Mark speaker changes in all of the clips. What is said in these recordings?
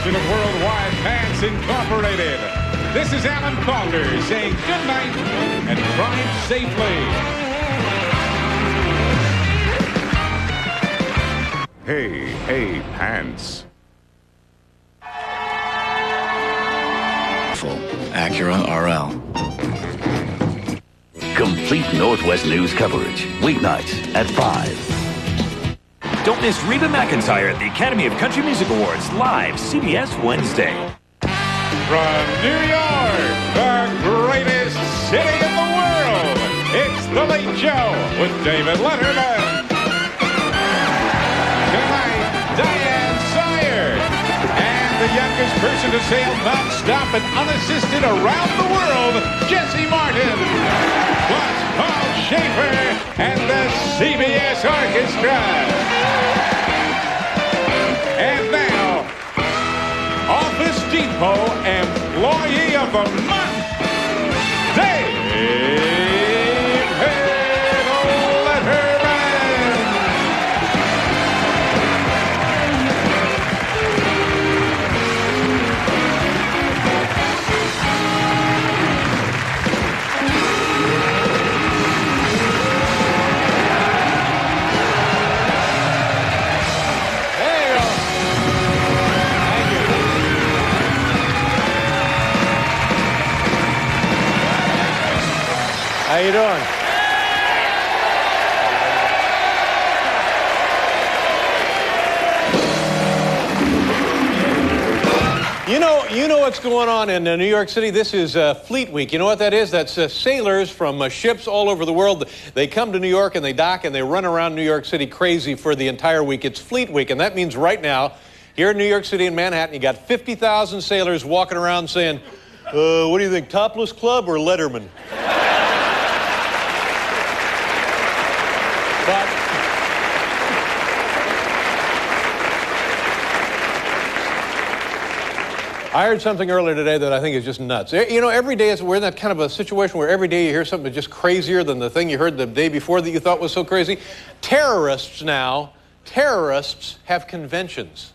Speaker 1: production of Worldwide Pants Incorporated. This is Alan Calder saying good night and drive safely. Hey, pants.
Speaker 2: Acura RL.
Speaker 3: Complete Northwest news coverage, weeknights at 5.
Speaker 4: Don't miss Reba McEntire at the Academy of Country Music Awards, live, CBS Wednesday.
Speaker 1: From New York, the greatest city in the world, it's The Late Show with David Letterman. Tonight, Diane Sawyer. And the youngest person to sail non-stop and unassisted around the world, Jesse Martin. Plus Paul Schaefer and the CBS Orchestra. And now, Office Depot Employee of the Month, David Letterman.
Speaker 5: How you doing? You know what's going on in New York City? This is Fleet Week. You know what that is? That's sailors from ships all over the world. They come to New York and they dock and they run around New York City crazy for the entire week. It's Fleet Week, and that means right now, here in New York City in Manhattan, you got 50,000 sailors walking around saying, what do you think, Topless Club or Letterman? But I heard something earlier today that I think is just nuts. You know, every day we're in that kind of a situation where every day you hear something that's just crazier than the thing you heard the day before that you thought was so crazy. Terrorists have conventions.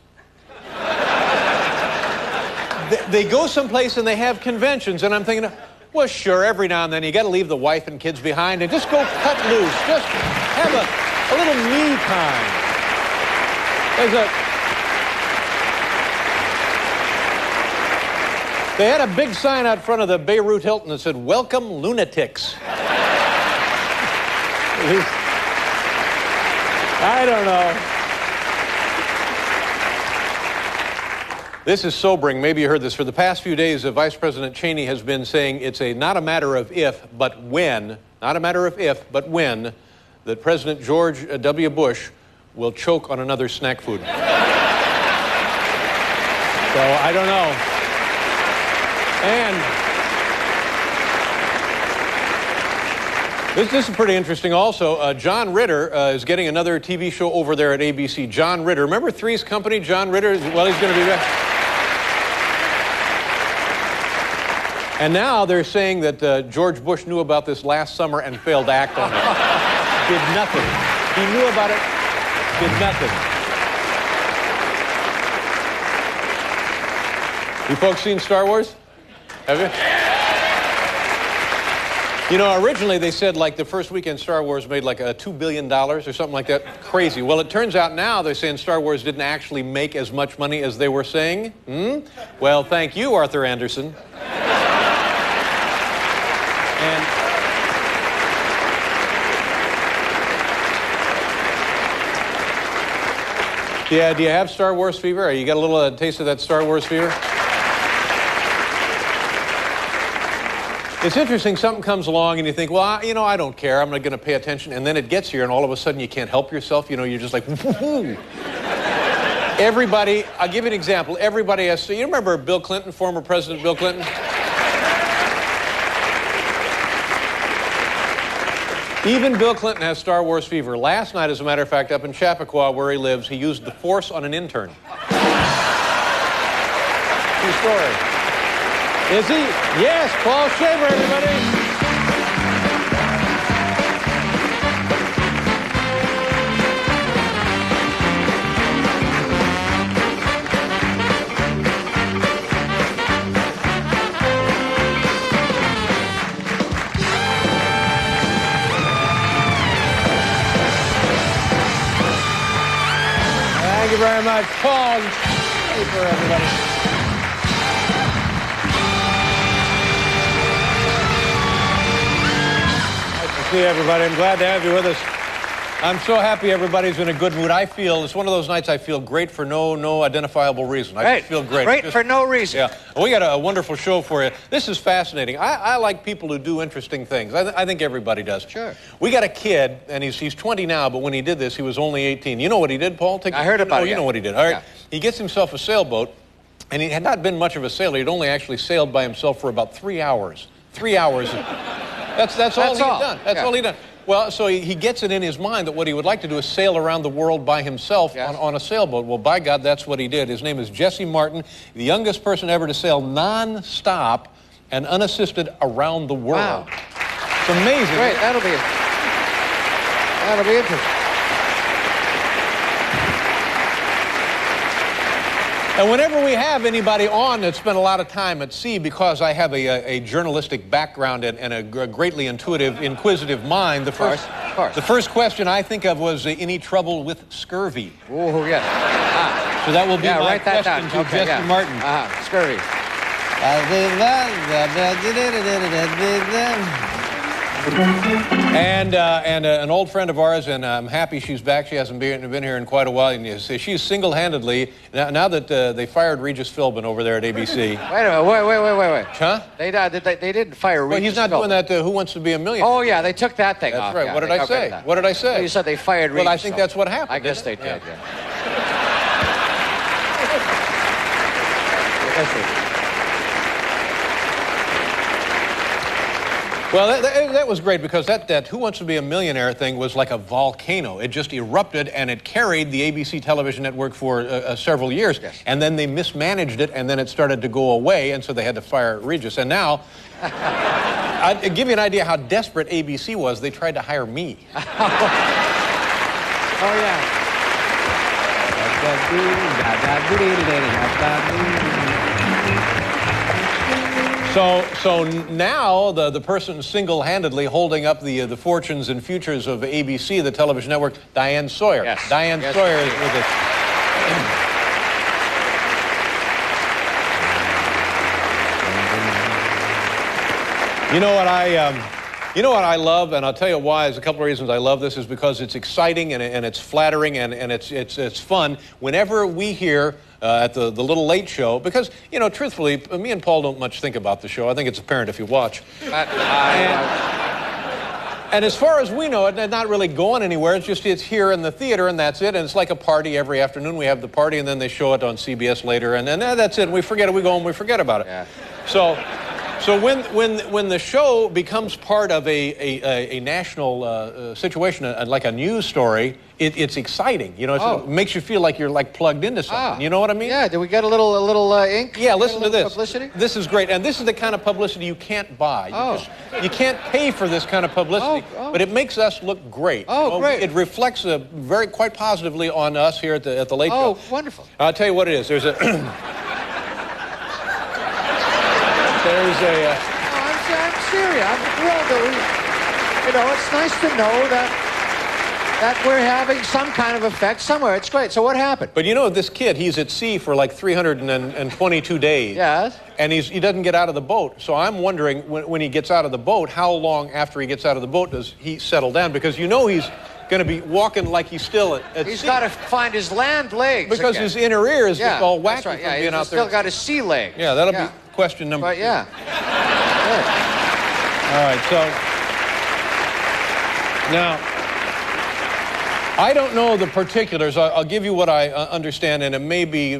Speaker 5: They go someplace and they have conventions, and I'm thinking, well, sure, every now and then you got to leave the wife and kids behind and just go cut loose. Just have a little me time. They had a big sign out front of the Beirut Hilton that said, "Welcome, lunatics." I don't know. This is sobering. Maybe you heard this. For the past few days, Vice President Cheney has been saying it's not a matter of if, but when, not a matter of if, but when, that President George W. Bush will choke on another snack food. So I don't know. And this is pretty interesting also. John Ritter is getting another TV show over there at ABC. John Ritter. Remember Three's Company? John Ritter? Well, he's going to be back. And now they're saying that George Bush knew about this last summer and failed to act on it. Did nothing. He knew about it, did nothing. You folks seen Star Wars? Have you? You know, originally they said like the first weekend Star Wars made like $2 billion or something like that. Crazy. Well, it turns out now they're saying Star Wars didn't actually make as much money as they were saying. Well, thank you, Arthur Anderson. And yeah, do you have Star Wars fever? You got a little taste of that Star Wars fever? It's interesting, something comes along and you think, well, I don't care, I'm not going to pay attention, and then it gets here and all of a sudden you can't help yourself, you're just like, woo-hoo. Everybody, I'll give you an example, everybody has, you remember Bill Clinton, former President Bill Clinton? Even Bill Clinton has Star Wars fever. Last night, as a matter of fact, up in Chappaqua, where he lives, he used the Force on an intern. True story. Is he? Yes, Paul Schaefer, everybody. you very much, Paul. Schaefer, everybody. Nice to see everybody. I'm glad to have you with us. I'm so happy everybody's in a good mood. I feel, it's one of those nights I feel great for no identifiable reason. I just feel great.
Speaker 6: Great for no reason.
Speaker 5: Yeah. We got a wonderful show for you. This is fascinating. I like people who do interesting things. I think everybody does.
Speaker 6: Sure.
Speaker 5: We got a kid, and he's 20 now, but when he did this, he was only 18. You know what he did, Paul?
Speaker 6: I heard about it.
Speaker 5: You know what he did. All right.
Speaker 6: Yeah.
Speaker 5: He gets himself a sailboat, and he had not been much of a sailor. He'd only actually sailed by himself for about 3 hours. 3 hours. That's all he'd done. That's all he'd done. Well, so he gets it in his mind that what he would like to do is sail around the world by himself on a sailboat. Well, by God, that's what he did. His name is Jesse Martin, the youngest person ever to sail non-stop and unassisted around the world.
Speaker 6: Wow.
Speaker 5: It's amazing.
Speaker 6: Great. That'll be interesting.
Speaker 5: And whenever we have anybody on that spent a lot of time at sea, because I have a journalistic background and a greatly inquisitive mind, the first question I think of was any trouble with scurvy?
Speaker 6: Oh, yes.
Speaker 5: So that will be my
Speaker 6: write that
Speaker 5: question
Speaker 6: down.
Speaker 5: to Jesse Martin.
Speaker 6: Scurvy.
Speaker 5: And an old friend of ours, and I'm happy she's back. She hasn't been here in quite a while. And she's single-handedly, now that they fired Regis Philbin over there at ABC.
Speaker 6: Wait a minute, wait.
Speaker 5: Huh?
Speaker 6: They didn't fire Regis
Speaker 5: Well, he's not
Speaker 6: Philbin.
Speaker 5: doing that Who Wants to Be a Millionaire.
Speaker 6: Oh, yeah, they took that thing off.
Speaker 5: That's right.
Speaker 6: Yeah,
Speaker 5: What did I say? What did I say?
Speaker 6: Well, you said they fired Regis
Speaker 5: Well, I think
Speaker 6: Philbin.
Speaker 5: that's what happened.
Speaker 6: I guess they did,
Speaker 5: Yeah. Well, that was great because that Who Wants to Be a Millionaire thing was like a volcano. It just erupted and it carried the ABC television network for several years.
Speaker 6: Yes.
Speaker 5: And then they mismanaged it and then it started to go away and so they had to fire Regis. And now, I'll give you an idea how desperate ABC was. They tried to hire me.
Speaker 6: Oh, yeah.
Speaker 5: So now the person single-handedly holding up the fortunes and futures of ABC, the television network, Diane Sawyer.
Speaker 6: Yes.
Speaker 5: Diane Sawyer is with us. You know what I love, and I'll tell you why. There's a couple of reasons I love this. Is because it's exciting and it's flattering and it's fun. Whenever we hear at the Little Late Show, because truthfully, me and Paul don't much think about the show. I think it's apparent if you watch. And as far as we know, it's not really going anywhere. It's here in the theater, and that's it. And it's like a party every afternoon. We have the party, and then they show it on CBS later, and then that's it. And we forget it. We go home, we forget about it.
Speaker 6: Yeah.
Speaker 5: So when the show becomes part of a national situation, like a news story, it's exciting. It makes you feel like you're plugged into something. You know what I mean?
Speaker 6: Yeah. Did we get a little ink?
Speaker 5: Yeah. Listen to this.
Speaker 6: Publicity.
Speaker 5: This is great, and this is the kind of publicity you can't buy. You can't pay for this kind of publicity, but it makes us look great.
Speaker 6: Great.
Speaker 5: It reflects quite positively on us here at the Late Show.
Speaker 6: Oh, wonderful.
Speaker 5: I'll tell you what it is. There's a.
Speaker 6: I'm serious. I'm thrilled that it's nice to know that we're having some kind of effect somewhere. It's great. So what happened?
Speaker 5: But this kid, he's at sea for like 322 days.
Speaker 6: Yes.
Speaker 5: And he doesn't get out of the boat. So I'm wondering, when he gets out of the boat, how long after he gets out of the boat does he settle down? Because he's going to be walking like he's still at sea.
Speaker 6: He's got to find his land legs.
Speaker 5: Because
Speaker 6: again.
Speaker 5: his inner ear is just all wacky
Speaker 6: right.
Speaker 5: from being out there.
Speaker 6: He's still got his sea legs.
Speaker 5: Yeah, that'll be question number 2.
Speaker 6: But yeah.
Speaker 5: All right, so now I don't know the particulars. I'll give you what I understand, and it may be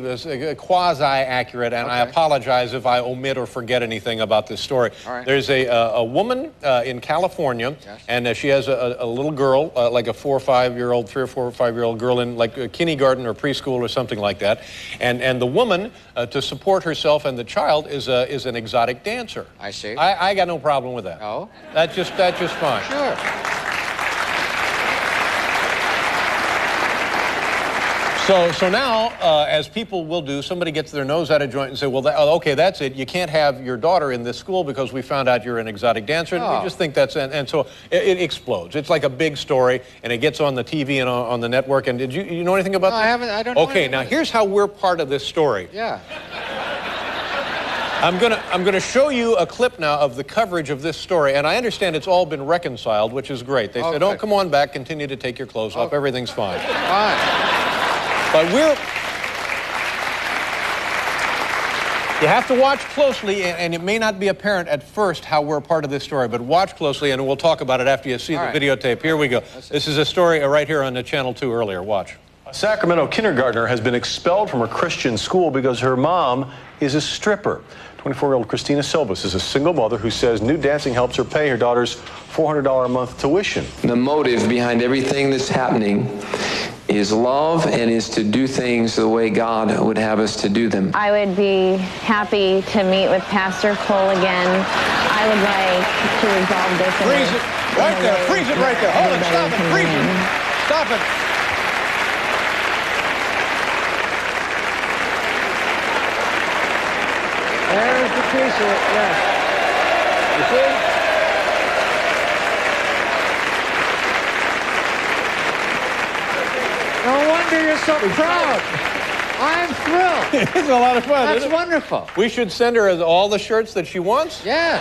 Speaker 5: quasi-accurate, and I apologize if I omit or forget anything about this story.
Speaker 6: All right.
Speaker 5: There's a woman in California, and she has a little girl, like a 3 or 4 or 5 year old girl in like a kindergarten or preschool or something like that, and the woman, to support herself and the child, is an exotic dancer.
Speaker 6: I see.
Speaker 5: I got no problem with that.
Speaker 6: Oh?
Speaker 5: That's just fine.
Speaker 6: Sure.
Speaker 5: So now, as people will do, somebody gets their nose out of joint and say, well, okay, that's it. You can't have your daughter in this school because we found out you're an exotic dancer. And we just think that's, and so it explodes. It's like a big story, and it gets on the TV and on the network. And did you know anything about that?
Speaker 6: I don't know.
Speaker 5: Okay, now here's how we're part of this story.
Speaker 6: Yeah.
Speaker 5: I'm gonna show you a clip now of the coverage of this story, and I understand it's all been reconciled, which is great. They said, "Oh, come on back, continue to take your clothes off. Everything's fine."
Speaker 6: Fine.
Speaker 5: But you have to watch closely, and it may not be apparent at first how we're part of this story, but watch closely, and we'll talk about it after you see the videotape. Here we go. This is a story right here on the Channel 2 earlier. Watch.
Speaker 7: A Sacramento kindergartner has been expelled from her Christian school because her mom is a stripper. 24-year-old Christina Silvas is a single mother who says new dancing helps her pay her daughter's $400 a month tuition.
Speaker 8: The motive behind everything that's happening is love and is to do things the way God would have us to do them.
Speaker 9: I would be happy to meet with Pastor Cole again. I would like to resolve this.
Speaker 5: Freeze it right there. Freeze it right there. Hold it. Stop it. Freeze it. Stop it.
Speaker 6: There's the piece of it, yes.
Speaker 5: You see?
Speaker 6: No wonder you're so proud. I'm thrilled.
Speaker 5: It's a lot of fun.
Speaker 6: That's wonderful.
Speaker 5: We should send her all the shirts that she wants?
Speaker 6: Yes.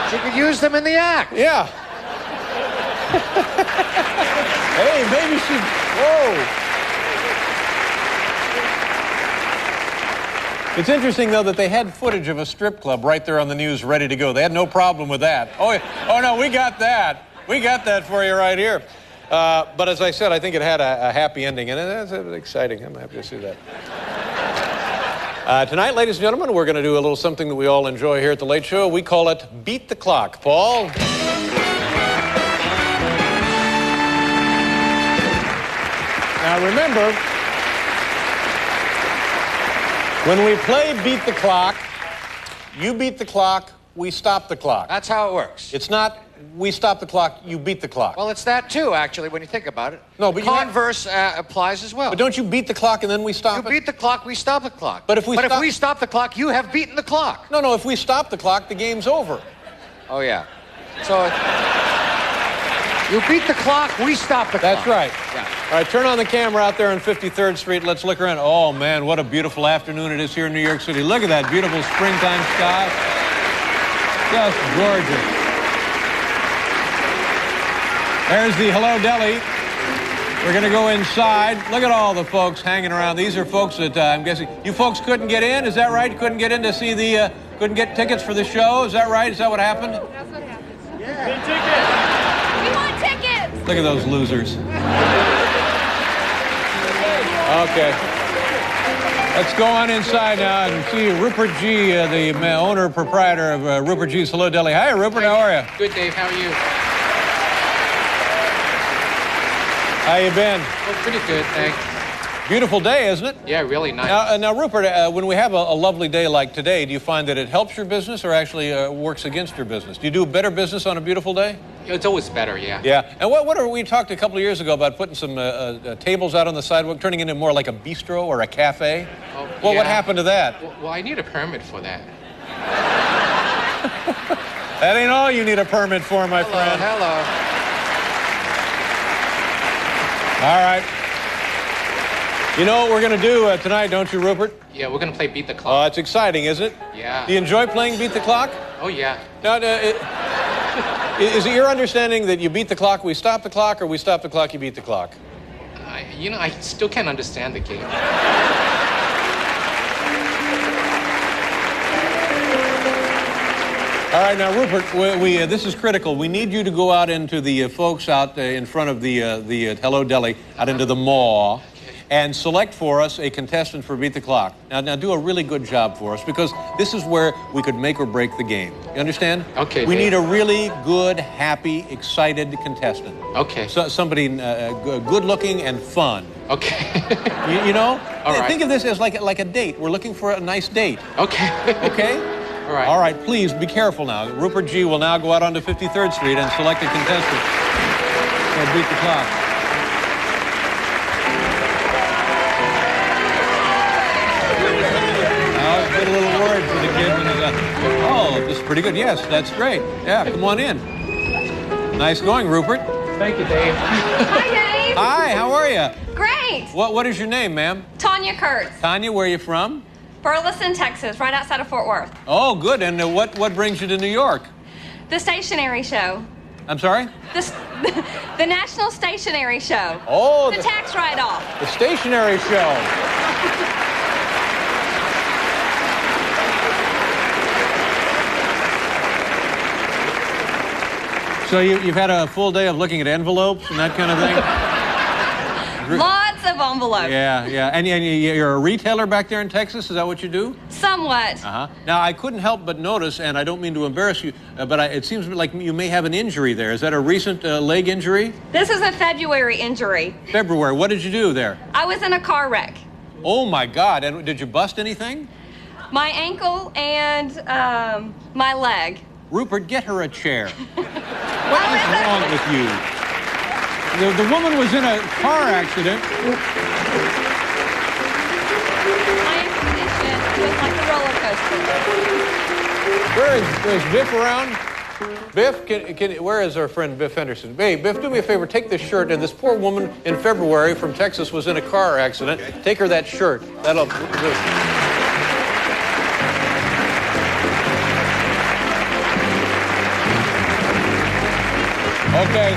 Speaker 6: She could use them in the act.
Speaker 5: Yeah. Hey, maybe she... Whoa. It's interesting, though, that they had footage of a strip club right there on the news ready to go. They had no problem with that. Oh, no, we got that. We got that for you right here. But as I said, I think it had a happy ending, and that's exciting. I'm happy to see that. Tonight, ladies and gentlemen, we're going to do a little something that we all enjoy here at The Late Show. We call it Beat the Clock. Paul? Now, remember... when we play Beat the Clock, you beat the clock, we stop the clock.
Speaker 6: That's how it works.
Speaker 5: It's not we stop the clock, you beat the clock.
Speaker 6: Well, it's that too, actually, when you think about it.
Speaker 5: No, but
Speaker 6: converse applies as well.
Speaker 5: But don't you beat the clock and then we stop it?
Speaker 6: You beat the clock, we stop the clock.
Speaker 5: But if we
Speaker 6: stop the clock, you have beaten the clock.
Speaker 5: No, if we stop the clock, the game's over.
Speaker 6: Oh, yeah. So, you beat the clock, we stop the clock.
Speaker 5: That's right.
Speaker 6: Yeah.
Speaker 5: All right, turn on the camera out there on 53rd Street. Let's look around. Oh, man, what a beautiful afternoon it is here in New York City. Look at that beautiful springtime sky. Just gorgeous. There's the Hello Deli. We're going to go inside. Look at all the folks hanging around. These are folks that I'm guessing... You folks couldn't get in, is that right? Couldn't get in to see the... couldn't get tickets for the show, is that right? Is that what happened?
Speaker 9: That's what happened.
Speaker 5: Yeah.
Speaker 9: Tickets! We want tickets!
Speaker 5: Look at those losers. Okay. Let's go on inside now and see Rupert G., the owner, proprietor of Rupert G's Hello Deli. Hi, Rupert. How are you?
Speaker 10: Good, Dave. How are you?
Speaker 5: How you been?
Speaker 10: Oh, pretty good, thanks.
Speaker 5: Beautiful day, isn't it?
Speaker 10: Yeah, really nice.
Speaker 5: Now Rupert, when we have a lovely day like today, do you find that it helps your business or actually works against your business? Do you do better business on a beautiful day?
Speaker 10: It's always better, yeah.
Speaker 5: Yeah. And we talked a couple of years ago about putting some tables out on the sidewalk, turning it into more like a bistro or a cafe.
Speaker 10: Oh,
Speaker 5: well,
Speaker 10: yeah.
Speaker 5: What happened to that?
Speaker 10: Well, I need a permit for that.
Speaker 5: That ain't all you need a permit for, my friend.
Speaker 6: Hello.
Speaker 5: All right. You know what we're going to do tonight, don't you, Rupert?
Speaker 10: Yeah, we're going to play Beat the
Speaker 5: Oh,
Speaker 10: Clock.
Speaker 5: it's exciting, isn't it?
Speaker 10: Yeah.
Speaker 5: Do you enjoy playing Beat the Clock?
Speaker 10: Oh, yeah.
Speaker 5: Now, is it your understanding that you beat the clock, we stop the clock, or we stop the clock, you beat the clock?
Speaker 10: I still can't understand the game.
Speaker 5: All right, now, Rupert, this is critical. We need you to go out into the folks out in front of the Hello Deli, out into the mall, and select for us a contestant for Beat the Clock. Now do a really good job for us, because this is where we could make or break the game. You understand?
Speaker 10: Okay,
Speaker 5: We
Speaker 10: Dave.
Speaker 5: need a really good, happy, excited contestant.
Speaker 10: Okay.
Speaker 5: So, somebody good-looking and fun.
Speaker 10: Okay.
Speaker 5: You know?
Speaker 10: All right.
Speaker 5: Think of this as like a date. We're looking for a nice date.
Speaker 10: Okay.
Speaker 5: Okay?
Speaker 10: All right.
Speaker 5: All right, please be careful now. Rupert G. will now go out onto 53rd Street and select a contestant for Beat the Clock. This is pretty good. Yes, that's great. Yeah, come on in. Nice going, Rupert.
Speaker 6: Thank you, Dave.
Speaker 11: Hi, Dave.
Speaker 5: Hi, how are you?
Speaker 11: Great.
Speaker 5: What is your name, ma'am?
Speaker 11: Tanya Kurtz,
Speaker 5: Tanya, where are you from?
Speaker 11: Burleson, Texas, right outside of Fort Worth.
Speaker 5: Oh, good. And what brings you to New York?
Speaker 11: The stationery show.
Speaker 5: I'm sorry?
Speaker 11: The National Stationery Show.
Speaker 5: Oh,
Speaker 11: the tax write-off.
Speaker 5: The stationery show. So you've had a full day of looking at envelopes and that kind of thing?
Speaker 11: Lots of envelopes.
Speaker 5: Yeah. And you're a retailer back there in Texas? Is that what you do?
Speaker 11: Somewhat.
Speaker 5: Uh-huh. Now, I couldn't help but notice, and I don't mean to embarrass you, but it seems like you may have an injury there. Is that a recent leg injury?
Speaker 11: This is a February injury.
Speaker 5: February. What did you do there?
Speaker 11: I was in a car wreck.
Speaker 5: Oh, my God. And did you bust anything?
Speaker 11: My ankle and my leg.
Speaker 5: Rupert, get her a chair. What is wrong with you? The woman was in a car accident.
Speaker 11: My ankle condition was like a roller coaster.
Speaker 5: Where is Biff around? Biff, where is our friend Biff Henderson? Hey, Biff, do me a favor. Take this shirt. And this poor woman in February from Texas was in a car accident. Take her that shirt. That'll... Okay.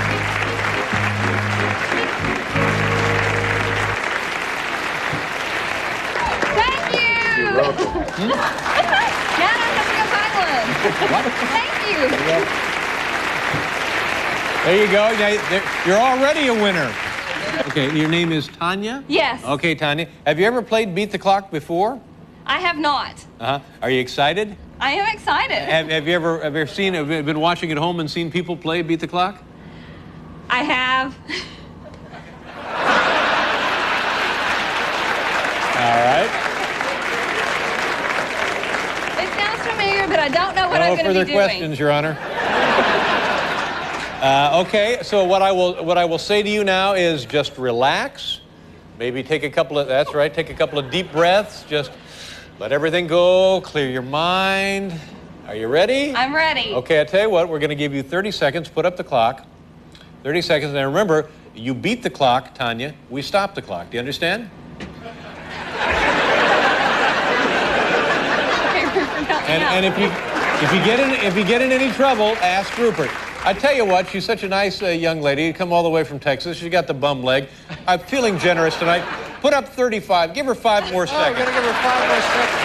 Speaker 11: Thank you.
Speaker 5: You're welcome.
Speaker 11: Now I'm having a fun one.
Speaker 5: What?
Speaker 11: Thank you.
Speaker 5: There you go. You're already a winner. Okay, your name is Tanya?
Speaker 11: Yes.
Speaker 5: Okay, Tanya. Have you ever played Beat the Clock before?
Speaker 11: I have not.
Speaker 5: Uh-huh. Are you excited?
Speaker 11: I am excited.
Speaker 5: Have you ever been watching at home and seen people play Beat the Clock?
Speaker 11: I have.
Speaker 5: All right.
Speaker 11: It sounds familiar, but I don't know what I'm going to be doing.
Speaker 5: No further questions, Your Honor. Okay, so what I will say to you now is just relax. Maybe take a couple of deep breaths. Just let everything go, clear your mind. Are you ready?
Speaker 11: I'm ready.
Speaker 5: Okay, I tell you what, we're going to give you 30 seconds. Put up the clock. 30 seconds. And remember, you beat the clock, Tanya. We stop the clock. Do you understand? And if you get in any trouble, ask Rupert. I tell you what, she's such a nice young lady. You come all the way from Texas. She's got the bum leg. I'm feeling generous tonight. Put up 35. Give her 5 more seconds.
Speaker 6: I'm going to give her 5 more seconds.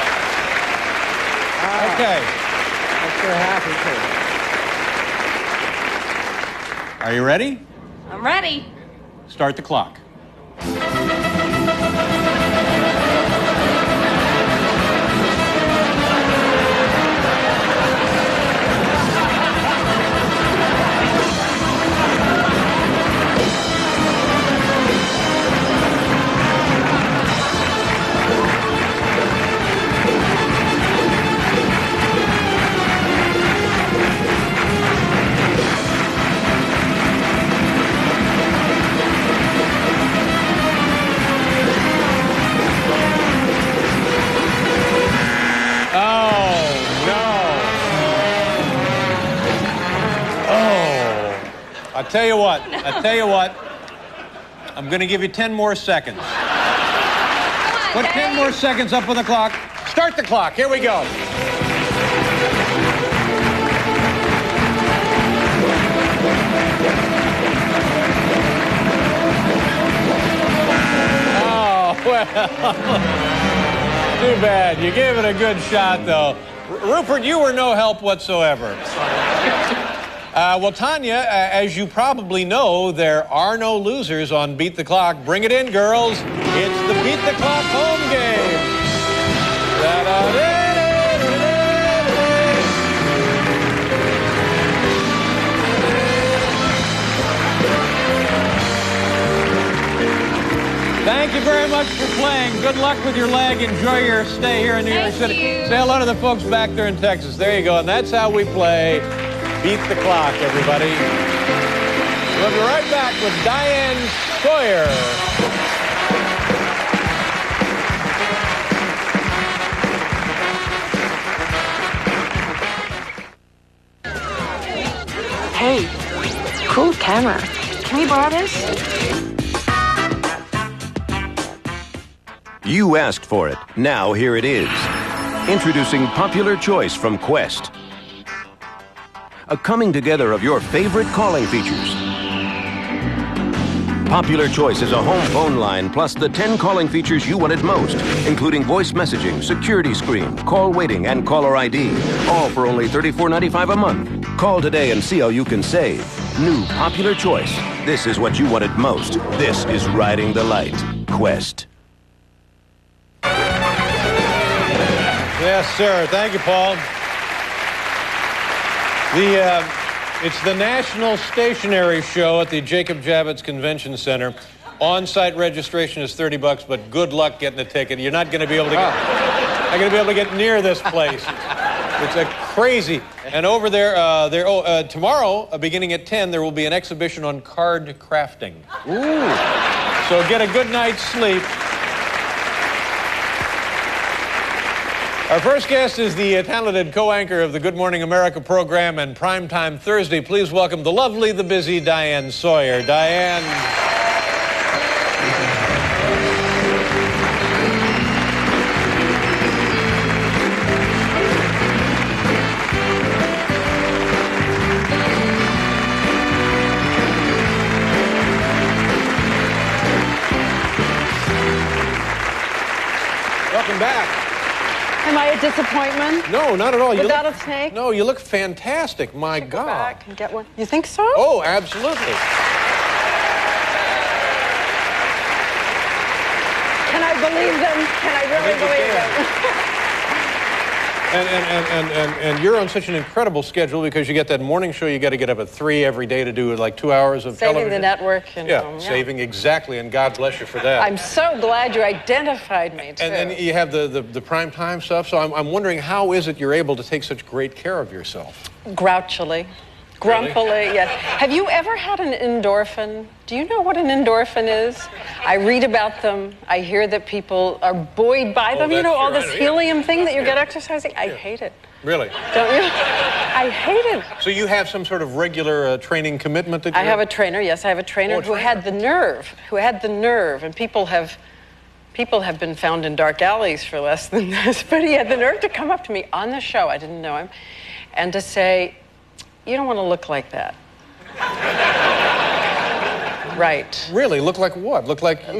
Speaker 5: Okay.
Speaker 6: Makes her happy, too.
Speaker 5: Are you ready?
Speaker 11: I'm ready.
Speaker 5: Start the clock. I tell you what, I'm going to give you 10 more seconds. Put 10 more seconds up on the clock. Start the clock. Here we go. Oh, well, too bad. You gave it a good shot, though. Rupert, you were no help whatsoever. Well, Tanya, as you probably know, there are no losers on Beat the Clock. Bring it in, girls. It's the Beat the Clock home game. Thank you very much for playing. Good luck with your leg. Enjoy your stay here in New York City. Say hello to the folks back there in Texas. There you go. And that's how we play Beat the Clock, everybody. We'll be right back with Diane Sawyer.
Speaker 12: camera. Can we borrow this?
Speaker 13: You asked for it. Now here it is. Introducing Popular Choice from Quest. A coming together of your favorite calling features. Popular Choice is a home phone line plus the 10 calling features you wanted most, including voice messaging, security screen, call waiting, and caller ID. All for only $34.95 a month. Call today and see how you can save. New Popular Choice. This is what you wanted most. This is riding the light. Quest.
Speaker 5: Yes, sir. Thank you, Paul. It's the National Stationery Show at the Jacob Javits Convention Center. On-site registration is $30, but good luck getting a ticket. You're not going to be able to get near this place. It's a crazy. And over there, tomorrow, beginning at 10, there will be an exhibition on card crafting. Ooh. So get a good night's sleep. Our first guest is the talented co-anchor of the Good Morning America program and Primetime Thursday. Please welcome the lovely, the busy Diane Sawyer. Diane. Welcome back.
Speaker 14: Am I a disappointment?
Speaker 5: No, not at all.
Speaker 14: Without a snake?
Speaker 5: No, you look fantastic. My God.
Speaker 14: Go back and get one. You think so?
Speaker 5: Oh, absolutely.
Speaker 14: Can I believe them? Can I really believe them?
Speaker 5: And you're on such an incredible schedule because you get that morning show. You got to get up at 3 every day to do like 2 hours of
Speaker 14: saving
Speaker 5: television.
Speaker 14: The network.
Speaker 5: Yeah, saving exactly, and God bless you for that.
Speaker 14: I'm so glad you identified me too.
Speaker 5: And then you have the prime time stuff. So I'm wondering, how is it you're able to take such great care of yourself?
Speaker 14: Grouchily. Grumpily, yes. Have you ever had an endorphin? Do you know what an endorphin is? I read about them. I hear that people are buoyed by them. You know, all this helium thing that you get exercising? I hate it.
Speaker 5: Really?
Speaker 14: Don't you? I hate it.
Speaker 5: So you have some sort of regular training commitment that you
Speaker 14: have a trainer, yes. I have a trainer who had the nerve, and people have been found in dark alleys for less than this, but he had the nerve to come up to me on the show, I didn't know him, and to say, "You don't want to look like that." Right.
Speaker 5: Really? Look like what? Look like
Speaker 14: I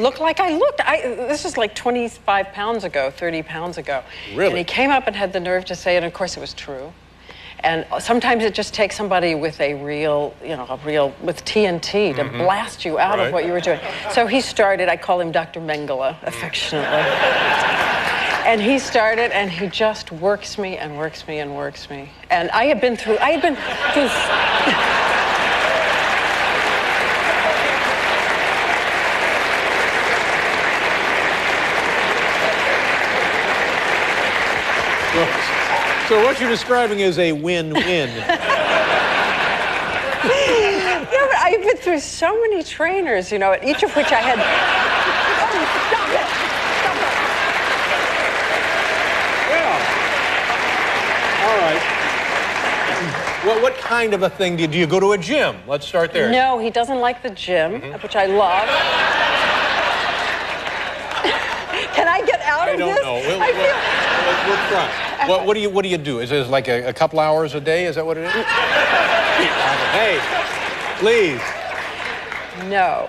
Speaker 14: looked. This is like 25 pounds ago, 30 pounds ago.
Speaker 5: Really?
Speaker 14: And he came up and had the nerve to say it, and of course it was true. And sometimes it just takes somebody with with TNT to blast you out of what you were doing. So he started, I call him Dr. Mengele, affectionately. And he started, and he just works me and works me and works me. And I had been through
Speaker 5: So what you're describing is a win-win.
Speaker 14: Yeah, but I've been through so many trainers, each of which I had... Oh, stop it!
Speaker 5: Stop it! Well, all right. Well, what kind of a thing do you go to a gym? Let's start there.
Speaker 14: No, he doesn't like the gym, which I love. Can I get out of this?
Speaker 5: I don't know. We'll try. What do you do? Is it like a couple hours a day? Is that what it is? Hey, please.
Speaker 14: No.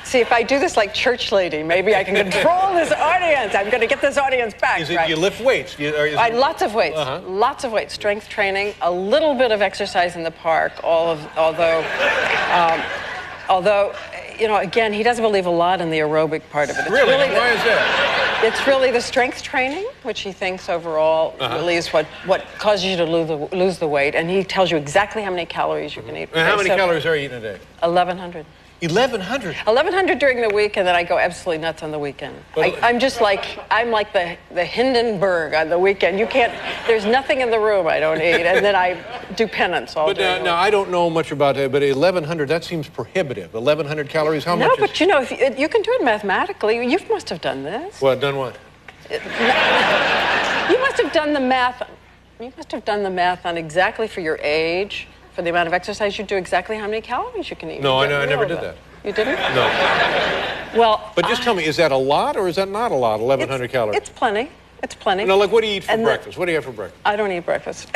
Speaker 14: See, if I do this like church lady, maybe I can control this audience. I'm going to get this audience back.
Speaker 5: Is it you lift weights?
Speaker 14: Lots of weights. Lots of weights. Strength training. A little bit of exercise in the park. Although, again, he doesn't believe a lot in the aerobic part of it.
Speaker 5: Really? Why is that?
Speaker 14: It's really the strength training, which he thinks overall really is what causes you to lose the weight. And he tells you exactly how many calories you can eat per day.
Speaker 5: And how many calories are you eating a day?
Speaker 14: 1,100.
Speaker 5: 1,100?
Speaker 14: 1,100 during the week, and then I go absolutely nuts on the weekend. I'm like the Hindenburg on the weekend. There's nothing in the room I don't eat, and then I do penance all day.
Speaker 5: But now, I don't know much about it, but 1,100, that seems prohibitive. 1,100 calories, how much?
Speaker 14: No, but if you can do it mathematically. You must have done this.
Speaker 5: What, done what?
Speaker 14: You must have done the math. You must have done the math on exactly for your age for the amount of exercise you do, exactly how many calories you can eat.
Speaker 5: No, I never did that.
Speaker 14: You didn't?
Speaker 5: No.
Speaker 14: Well,
Speaker 5: but just tell me, is that a lot or is that not a lot, 1,100 calories?
Speaker 14: It's plenty. It's plenty.
Speaker 5: No, like, what do you eat for breakfast? What do you have for breakfast?
Speaker 14: I don't eat breakfast.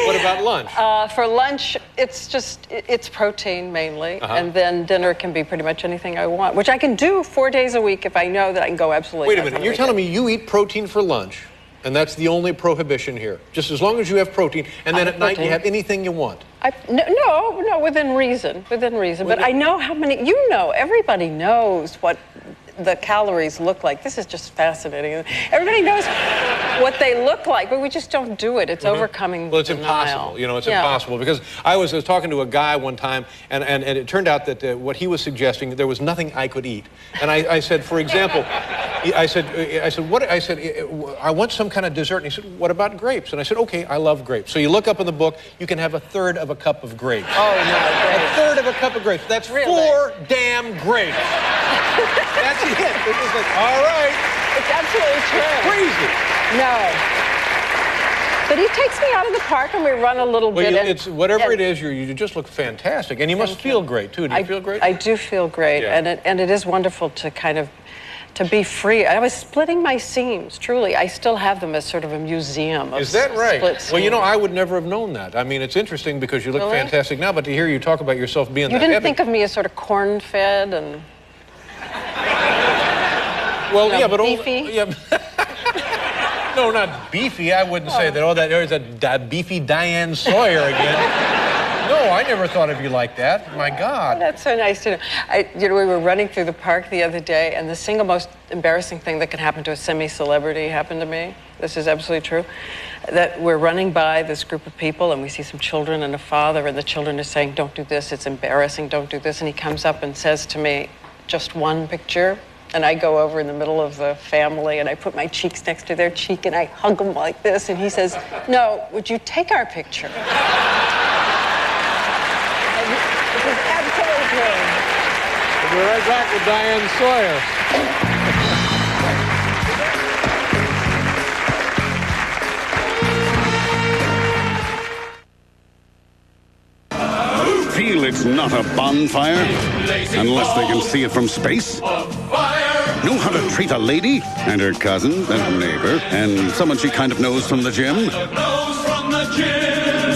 Speaker 5: What about lunch?
Speaker 14: For lunch, it's protein mainly, and then dinner can be pretty much anything I want, which I can do 4 days a week if I know that I can go absolutely.
Speaker 5: Wait a minute, you're telling me you eat protein for lunch, and that's the only prohibition here? Just as long as you have protein, and then at night you have anything you want?
Speaker 14: No, within reason. But I know how many, everybody knows what the calories look like. This is just fascinating. Everybody knows what they look like, but we just don't do it. It's overcoming
Speaker 5: Well, it's
Speaker 14: denial.
Speaker 5: impossible. It's impossible, because I was talking to a guy one time, and it turned out that what he was suggesting, there was nothing I could eat. And I said, for example, I said, I want some kind of dessert. And he said, what about grapes? And I said, okay, I love grapes. So you look up in the book, you can have 1/3 of a cup of grapes.
Speaker 14: Oh, no.
Speaker 5: 1/3 of a cup of grapes. That's
Speaker 14: really?
Speaker 5: 4 damn grapes. That's it. It was like, all right.
Speaker 14: It's absolutely true.
Speaker 5: It's crazy.
Speaker 14: No. But he takes me out of the park and we run a little bit.
Speaker 5: It's whatever it is, you just look fantastic, and you must feel great too. Do you feel great?
Speaker 14: I do feel great,
Speaker 5: Yeah.
Speaker 14: and it is wonderful to kind of to be free. I was splitting my seams. Truly, I still have them as sort of a museum. Of
Speaker 5: Is that right?
Speaker 14: Split seams.
Speaker 5: Well, I would never have known that. I mean, it's interesting because you look
Speaker 14: Really?
Speaker 5: fantastic now, but to hear you talk about yourself being
Speaker 14: You
Speaker 5: that
Speaker 14: didn't
Speaker 5: heavy.
Speaker 14: think of me as sort of corn-fed and.
Speaker 5: Well, yeah, but
Speaker 14: beefy?
Speaker 5: No, not beefy. I wouldn't say that. Oh, there's a beefy Diane Sawyer again. No, I never thought of you like that. My God.
Speaker 14: That's so nice to know. We were running through the park the other day, and the single most embarrassing thing that can happen to a semi-celebrity happened to me. This is absolutely true. That we're running by this group of people, and we see some children and a father, and the children are saying, "Don't do this. It's embarrassing. Don't do this." And he comes up and says to me, "Just one picture." And I go over in the middle of the family, and I put my cheeks next to their cheek, and I hug them like this. And he says, "No, would you take our picture?" It was absolutely true.
Speaker 5: We'll be right back with Diane Sawyer.
Speaker 12: Feel it's not a bonfire unless they can see it from space? Know how to treat a lady and her cousin and neighbor and someone she kind of knows from the gym?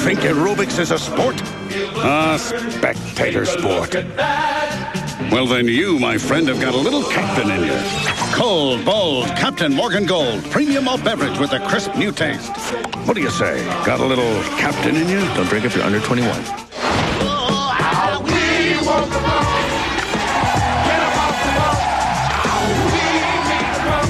Speaker 12: Think aerobics is a sport? A spectator sport. Well, then you, my friend, have got a little captain in you. Cold, bold, Captain Morgan Gold, premium malt beverage with a crisp new taste. What do you say? Got a little captain in you?
Speaker 2: Don't drink if you're under 21.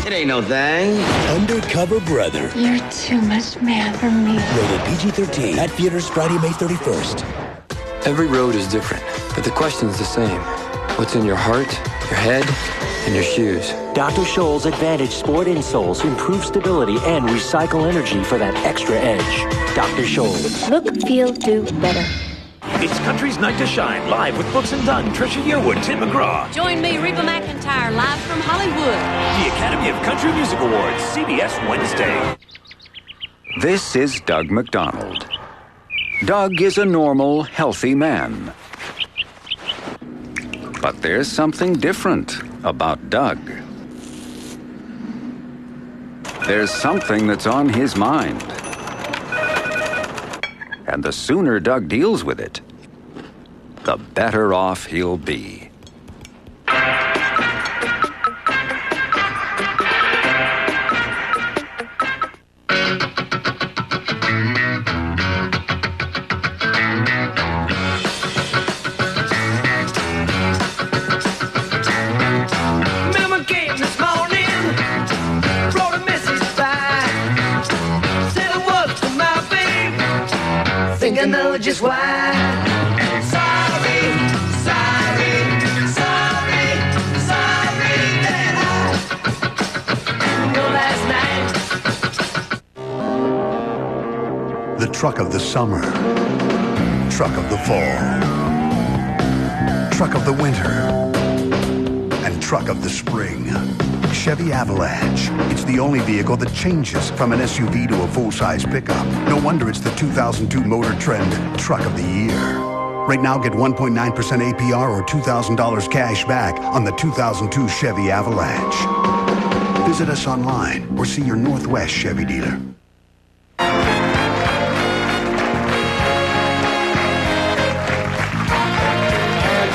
Speaker 15: It ain't no thing.
Speaker 16: Undercover Brother.
Speaker 17: You're too much man for me.
Speaker 16: Rated PG-13 at theaters Friday, May 31st.
Speaker 18: Every road is different, but the question's the same. What's in your heart, your head, and your shoes?
Speaker 19: Dr. Scholl's Advantage Sport insoles improve stability and recycle energy for that extra edge. Dr. Scholl's.
Speaker 17: Look, feel, do better.
Speaker 4: It's Country's Night to Shine, live with Brooks and Dunn, Trisha Yearwood, Tim McGraw.
Speaker 11: Join me, Reba McEntire, live from Hollywood.
Speaker 4: The Academy of Country Music Awards, CBS Wednesday.
Speaker 20: This is Doug McDonald. Doug is a normal, healthy man. But there's something different about Doug. There's something that's on his mind. And the sooner Doug deals with it, the better off he'll be.
Speaker 21: Mama came this morning, brought a message back. Said it was for my babe. Think I know just why. Sorry, sorry, sorry, sorry that I know last night.
Speaker 22: The truck of the summer, truck of the fall, truck of the winter, and truck of the spring. Chevy Avalanche. It's the only vehicle that changes from an SUV to a full-size pickup. No wonder it's the 2002 Motor Trend Truck of the Year. Right now, get 1.9% APR or $2,000 cash back on the 2002 Chevy Avalanche. Visit us online or see your Northwest Chevy dealer.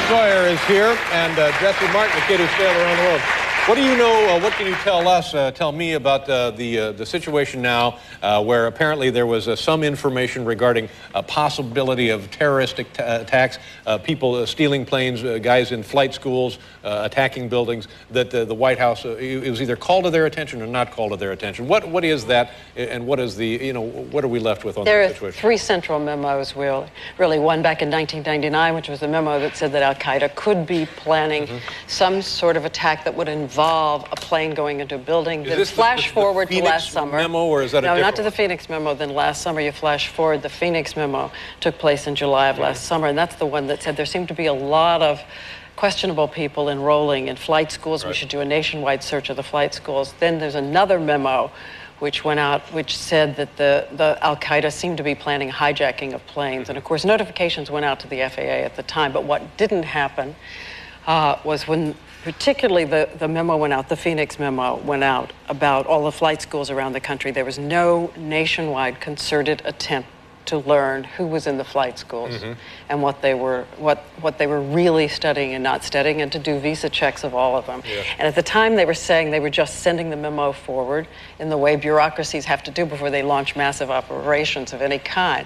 Speaker 5: Sawyer is here, and Jesse Martin, the kid who sailed around the world. What do you know, what can you tell us, tell me about the situation now where apparently there was some information regarding a possibility of terroristic attacks, people stealing planes, guys in flight schools, attacking buildings, that the White House, it was either called to their attention or not called to their attention. What is that, and what is the, what are we left with on that situation?
Speaker 14: There are three central memos, really. One back in 1999, which was a memo that said that Al-Qaeda could be planning some sort of attack that would involve a plane going into a building. Then flash forward to last summer.
Speaker 5: Memo, or is that
Speaker 14: no, not to the Phoenix memo. Then last summer, you flash forward. The Phoenix memo took place in July of last summer, and that's the one that said there seemed to be a lot of questionable people enrolling in flight schools. We should do a nationwide search of the flight schools. Then there's another memo which went out, which said that the Al-Qaeda seemed to be planning hijacking of planes. And of course, notifications went out to the FAA at the time, but what didn't happen was when particularly the memo went out, the Phoenix memo went out about all the flight schools around the country. There was no nationwide concerted attempt to learn who was in the flight schools and what they were really studying and not studying, and to do visa checks of all of them. And at the time they were saying they were just sending the memo forward in the way bureaucracies have to do before they launch massive operations of any kind,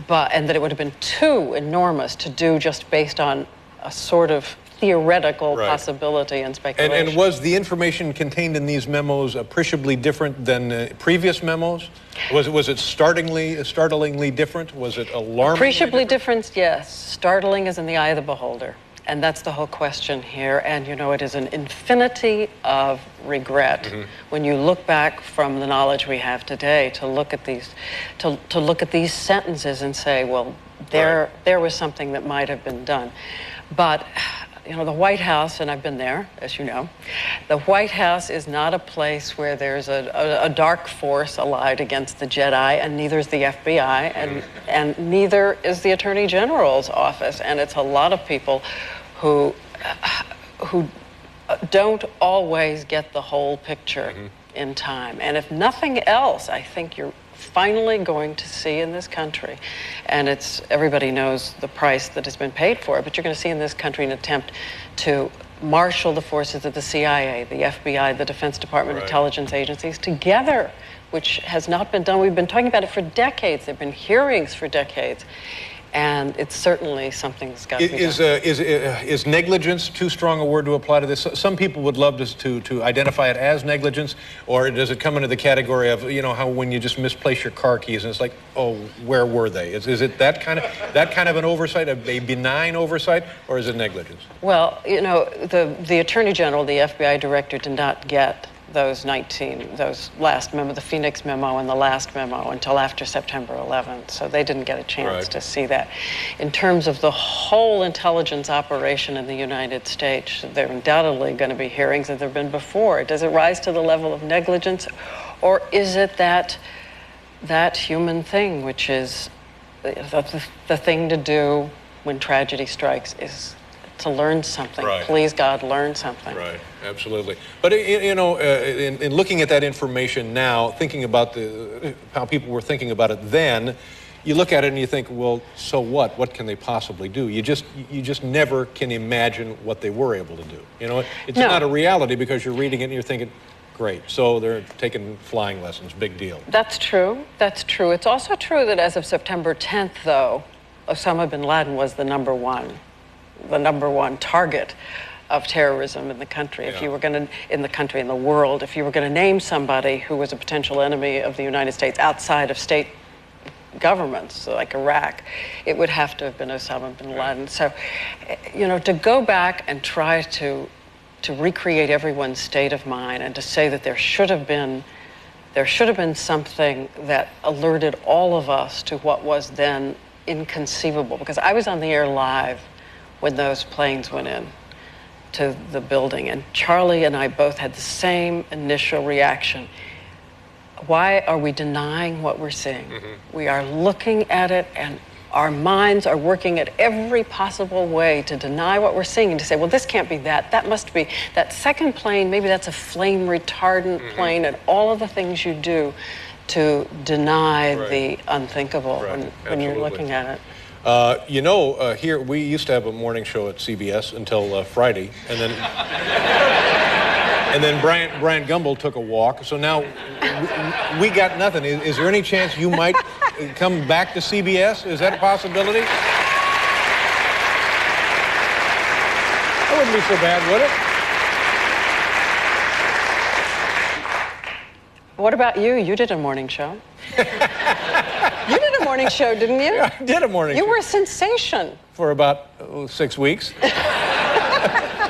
Speaker 14: and that it would have been too enormous to do just based on a sort of theoretical possibility and speculation.
Speaker 5: And was the information contained in these memos appreciably different than previous memos? Was it startlingly different? Was it alarmingly
Speaker 14: appreciably different? Yes. Startling is in the eye of the beholder. And that's the whole question here. And it is an infinity of regret when you look back from the knowledge we have today to look at these, to look at these sentences and say, well, there was something that might have been done. But the White House, and I've been there, as you know, the White House is not a place where there's a dark force allied against the Jedi, and neither is the FBI, and neither is the Attorney General's office. And it's a lot of people who don't always get the whole picture in time. And if nothing else, I think you're finally going to see in this country, and everybody knows the price that has been paid for it, but you're going to see in this country an attempt to marshal the forces of the CIA, the FBI, the Defense Department, intelligence agencies together, which has not been done. We've been talking about it for decades. There have been hearings for decades. And it's certainly something that's got to be done.
Speaker 5: Is negligence too strong a word to apply to this? Some people would love to identify it as negligence, or does it come into the category of, how when you just misplace your car keys and it's like, oh, where were they? Is it that kind of an oversight, a benign oversight, or is it negligence?
Speaker 14: Well, the Attorney General, the FBI director, did not get those last memo, the Phoenix memo and the last memo, until after September 11th. So they didn't get a chance to see that. In terms of the whole intelligence operation in the United States, there are undoubtedly going to be hearings, as there have been before. Does it rise to the level of negligence, or is it that human thing, which is the thing to do when tragedy strikes, is to learn something. Please, God, learn something.
Speaker 5: Right, absolutely. But, in looking at that information now, thinking about how people were thinking about it then, you look at it and you think, well, so what? What can they possibly do? You just never can imagine what they were able to do. It's not a reality because you're reading it and you're thinking, great, so they're taking flying lessons, big deal.
Speaker 14: That's true. That's true. It's also true that as of September 10th, though, Osama bin Laden was the number one target of terrorism in the country. If you were going to, in the world, if you were going to name somebody who was a potential enemy of the United States outside of state governments, like Iraq, it would have to have been Osama bin Laden. So, to go back and try to recreate everyone's state of mind and to say that there should have been something that alerted all of us to what was then inconceivable, because I was on the air live when those planes went in. to the building, and Charlie and I both had the same initial reaction. Why are we denying what we're seeing? We are looking at it, and our minds are working at every possible way to deny what we're seeing and to say, well, this can't be that. That must be that second plane. Maybe that's a flame retardant plane, and all of the things you do to deny the unthinkable when you're looking at it.
Speaker 5: Here we used to have a morning show at CBS until Friday, and then Brian Gumbel took a walk. So now we got nothing. Is there any chance you might come back to CBS? Is that a possibility? That wouldn't be so bad, would it?
Speaker 14: What about you? You did a morning show. You did a morning show, didn't you?
Speaker 5: Yeah, I did a morning show.
Speaker 14: You were a sensation.
Speaker 5: For about 6 weeks.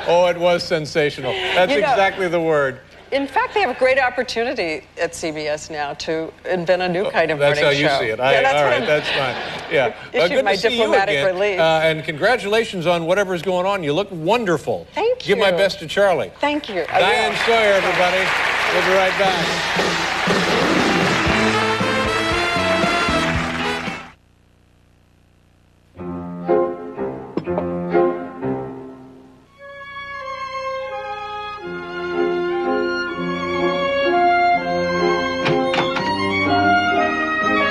Speaker 5: Oh, it was sensational. That's exactly the word.
Speaker 14: In fact, they have a great opportunity at CBS now to invent a new kind of morning show.
Speaker 5: That's how you see it. All right, that's fine. Yeah.
Speaker 14: Issued my diplomatic relief.
Speaker 5: And congratulations on whatever's going on. You look wonderful.
Speaker 14: Thank you.
Speaker 5: Give my best to Charlie.
Speaker 14: Thank you.
Speaker 5: Diane Sawyer, everybody. We'll be right back.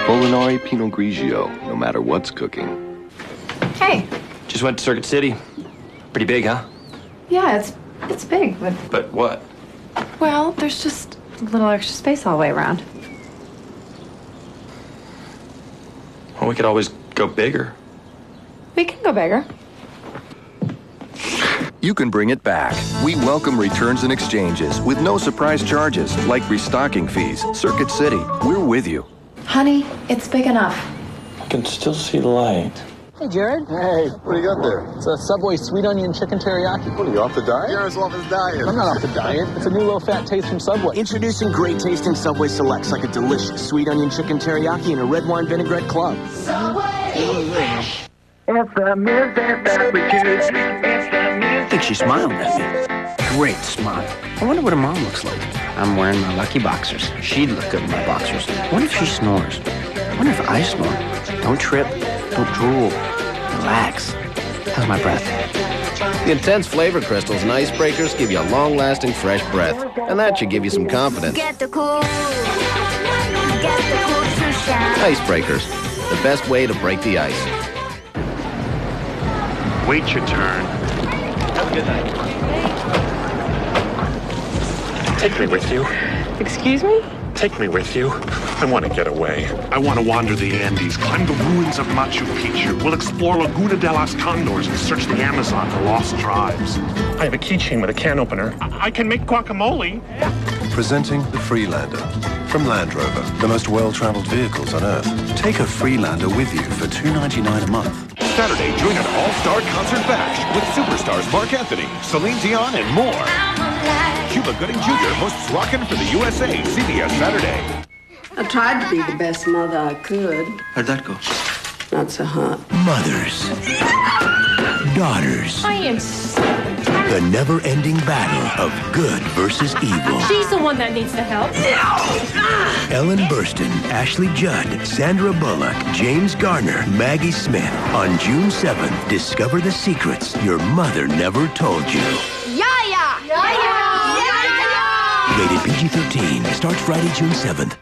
Speaker 1: Molinari Pinot Grigio, no matter what's cooking.
Speaker 3: Hey.
Speaker 18: Just went to Circuit City. Pretty big, huh?
Speaker 3: Yeah, it's big, but...
Speaker 18: But what?
Speaker 3: Well, there's just a little extra space all the way around.
Speaker 18: Well, we could always go bigger.
Speaker 3: We can go bigger.
Speaker 1: You can bring it back. We welcome returns and exchanges with no surprise charges, like restocking fees. Circuit City, we're with you.
Speaker 3: Honey, it's big enough.
Speaker 18: I can still see the light.
Speaker 23: Hey, Jared.
Speaker 24: Hey, what do you got there?
Speaker 23: It's a Subway sweet onion chicken teriyaki.
Speaker 24: What, are you off the diet? Jared's off his diet.
Speaker 23: I'm not off the diet. It's a new low-fat taste from Subway.
Speaker 25: Introducing great-tasting Subway Selects, like a delicious sweet onion chicken teriyaki and a red wine vinaigrette club.
Speaker 21: Subway!
Speaker 25: I think she smiled at me. Great smile. I wonder what her mom looks like. I'm wearing my lucky boxers. She'd look good in my boxers. What if she snores? I wonder if I snore. Don't trip. Don't drool. Relax. How's my breath?
Speaker 26: The intense flavor crystals and icebreakers give you a long-lasting fresh breath. And that should give you some confidence.
Speaker 17: Get the cool. Get the cool to shine.
Speaker 26: Icebreakers, the best way to break the ice.
Speaker 27: Wait your turn.
Speaker 18: Have a good night.
Speaker 27: Take me with you.
Speaker 14: Excuse me?
Speaker 27: Take me with you. I want to get away. I want to wander the Andes, climb the ruins of Machu Picchu. We'll explore Laguna de los Condors and search the Amazon for lost tribes. I have a keychain with a can opener. I can make guacamole.
Speaker 28: Presenting the Freelander from Land Rover, the most well-traveled vehicles on Earth. Take a Freelander with you for $299 a month.
Speaker 29: Saturday, join an all-star concert bash with superstars Mark Anthony, Celine Dion, and more. Cuba Gooding Jr. hosts Rockin' for the USA, CBS Saturday.
Speaker 30: I tried to be the best mother I could.
Speaker 25: How'd that go?
Speaker 30: Not so hot.
Speaker 16: Mothers. Daughters.
Speaker 11: I am so
Speaker 16: The never-ending battle of good versus evil.
Speaker 11: She's the one that needs the help.
Speaker 16: Ellen Burstyn, Ashley Judd, Sandra Bullock, James Garner, Maggie Smith. On June 7th, discover the secrets your mother never told you.
Speaker 17: Yaya! Yaya!
Speaker 16: Rated PG-13. Starts Friday, June 7th.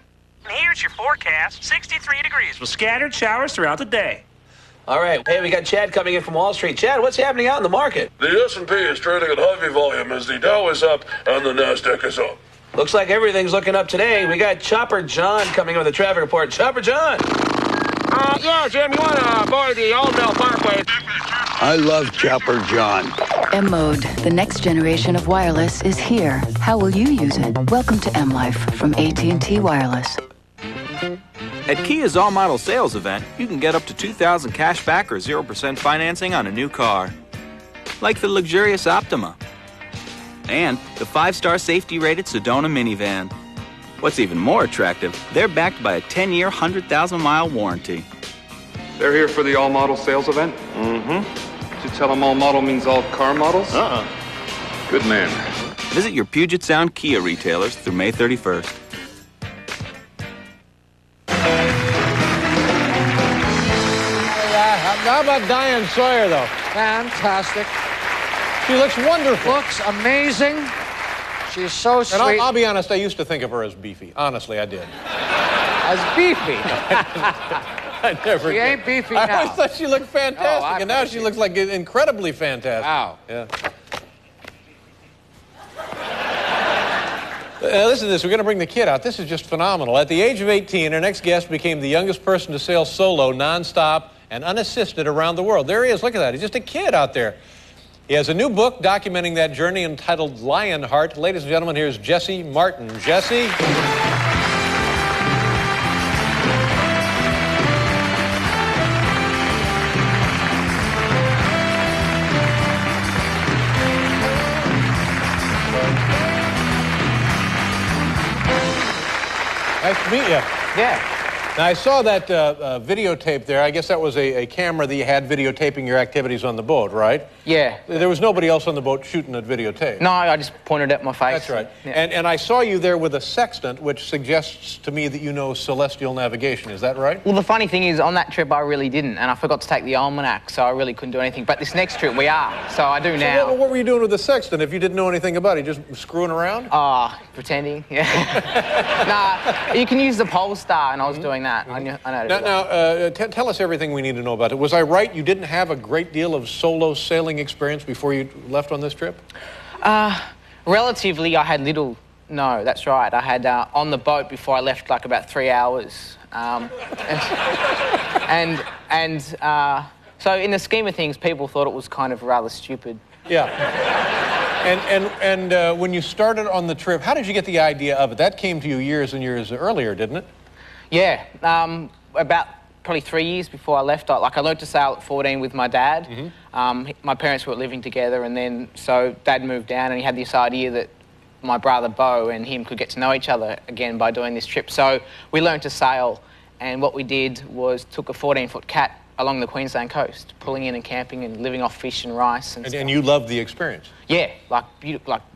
Speaker 31: Here's your forecast. 63 degrees with scattered showers throughout the day.
Speaker 32: All right. Hey, we got Chad coming in from Wall Street. Chad, what's happening out in the market?
Speaker 33: The S&P is trading at heavy volume as the Dow is up and the NASDAQ is up.
Speaker 32: Looks like everything's looking up today. We got Chopper John coming in with a traffic report. Chopper John.
Speaker 34: Yeah, Jim, you want to board the Old Mill Parkway?
Speaker 35: I love Chopper John.
Speaker 36: M-Mode, the next generation of wireless, is here. How will you use it? Welcome to M-Life from AT&T Wireless.
Speaker 37: At Kia's all-model sales event, you can get up to $2,000 cash back or 0% financing on a new car. Like the luxurious Optima. And the 5-star safety-rated Sedona minivan. What's even more attractive, they're backed by a 10-year, 100,000-mile warranty.
Speaker 38: They're here for the all-model sales event?
Speaker 33: Mm-hmm.
Speaker 38: Did you tell them all model means all car models? Good name.
Speaker 37: Visit your Puget Sound Kia retailers through May 31st.
Speaker 1: How about Diane Sawyer, though?
Speaker 2: Fantastic.
Speaker 1: She looks wonderful.
Speaker 2: Looks amazing. She's so sweet.
Speaker 1: And I'll be honest, I used to think of her as beefy. Honestly, I did.
Speaker 2: As beefy?
Speaker 1: I never
Speaker 2: She
Speaker 1: did.
Speaker 2: ain't beefy
Speaker 1: I
Speaker 2: now.
Speaker 1: always thought she looked fantastic, and now she looks like incredibly fantastic.
Speaker 2: Wow.
Speaker 1: Yeah. Listen to this. We're going to bring the kid out. This is just phenomenal. At the age of 18, our next guest became the youngest person to sail solo, nonstop, and unassisted around the world. There he is. Look at that. He's just a kid out there. He has a new book documenting that journey entitled Lionheart. Ladies and gentlemen, here's Jesse Martin. Jesse. Nice to meet you.
Speaker 2: Yeah.
Speaker 1: Now, I saw that videotape there. I guess that was a camera that you had videotaping your activities on the boat, right?
Speaker 2: Yeah.
Speaker 1: There was nobody else on the boat shooting that videotape.
Speaker 2: No, I just pointed at my face.
Speaker 1: That's right.
Speaker 2: Yeah.
Speaker 1: And I saw you there with a sextant, which suggests to me that you know celestial navigation. Is that right?
Speaker 2: Well, the funny thing is, on that trip, I really didn't, and I forgot to take the almanac, so I really couldn't do anything. But this next trip, we are, so I do now.
Speaker 1: So what were you doing with the sextant if you didn't know anything about it? Just screwing around?
Speaker 2: Pretending, yeah. Nah, you can use the pole star, and I was doing that. I know how to do that.
Speaker 1: Tell us everything we need to know about it. Was I right? You didn't have a great deal of solo sailing experience before you left on this trip?
Speaker 2: Relatively, I had little. No, that's right. I had on the boat before I left, like about 3 hours. So in the scheme of things, people thought it was kind of rather stupid.
Speaker 1: Yeah. And when you started on the trip, how did you get the idea of it? That came to you years and years earlier, didn't it?
Speaker 2: Yeah. About probably 3 years before I left, I learned to sail at 14 with my dad. Mm-hmm. My parents were living together, and then so Dad moved down, and he had this idea that my brother Bo and him could get to know each other again by doing this trip. So we learned to sail, and what we did was took a 14-foot cat along the Queensland coast, pulling in and camping and living off fish and rice and stuff.
Speaker 1: And you loved the experience?
Speaker 2: Yeah, like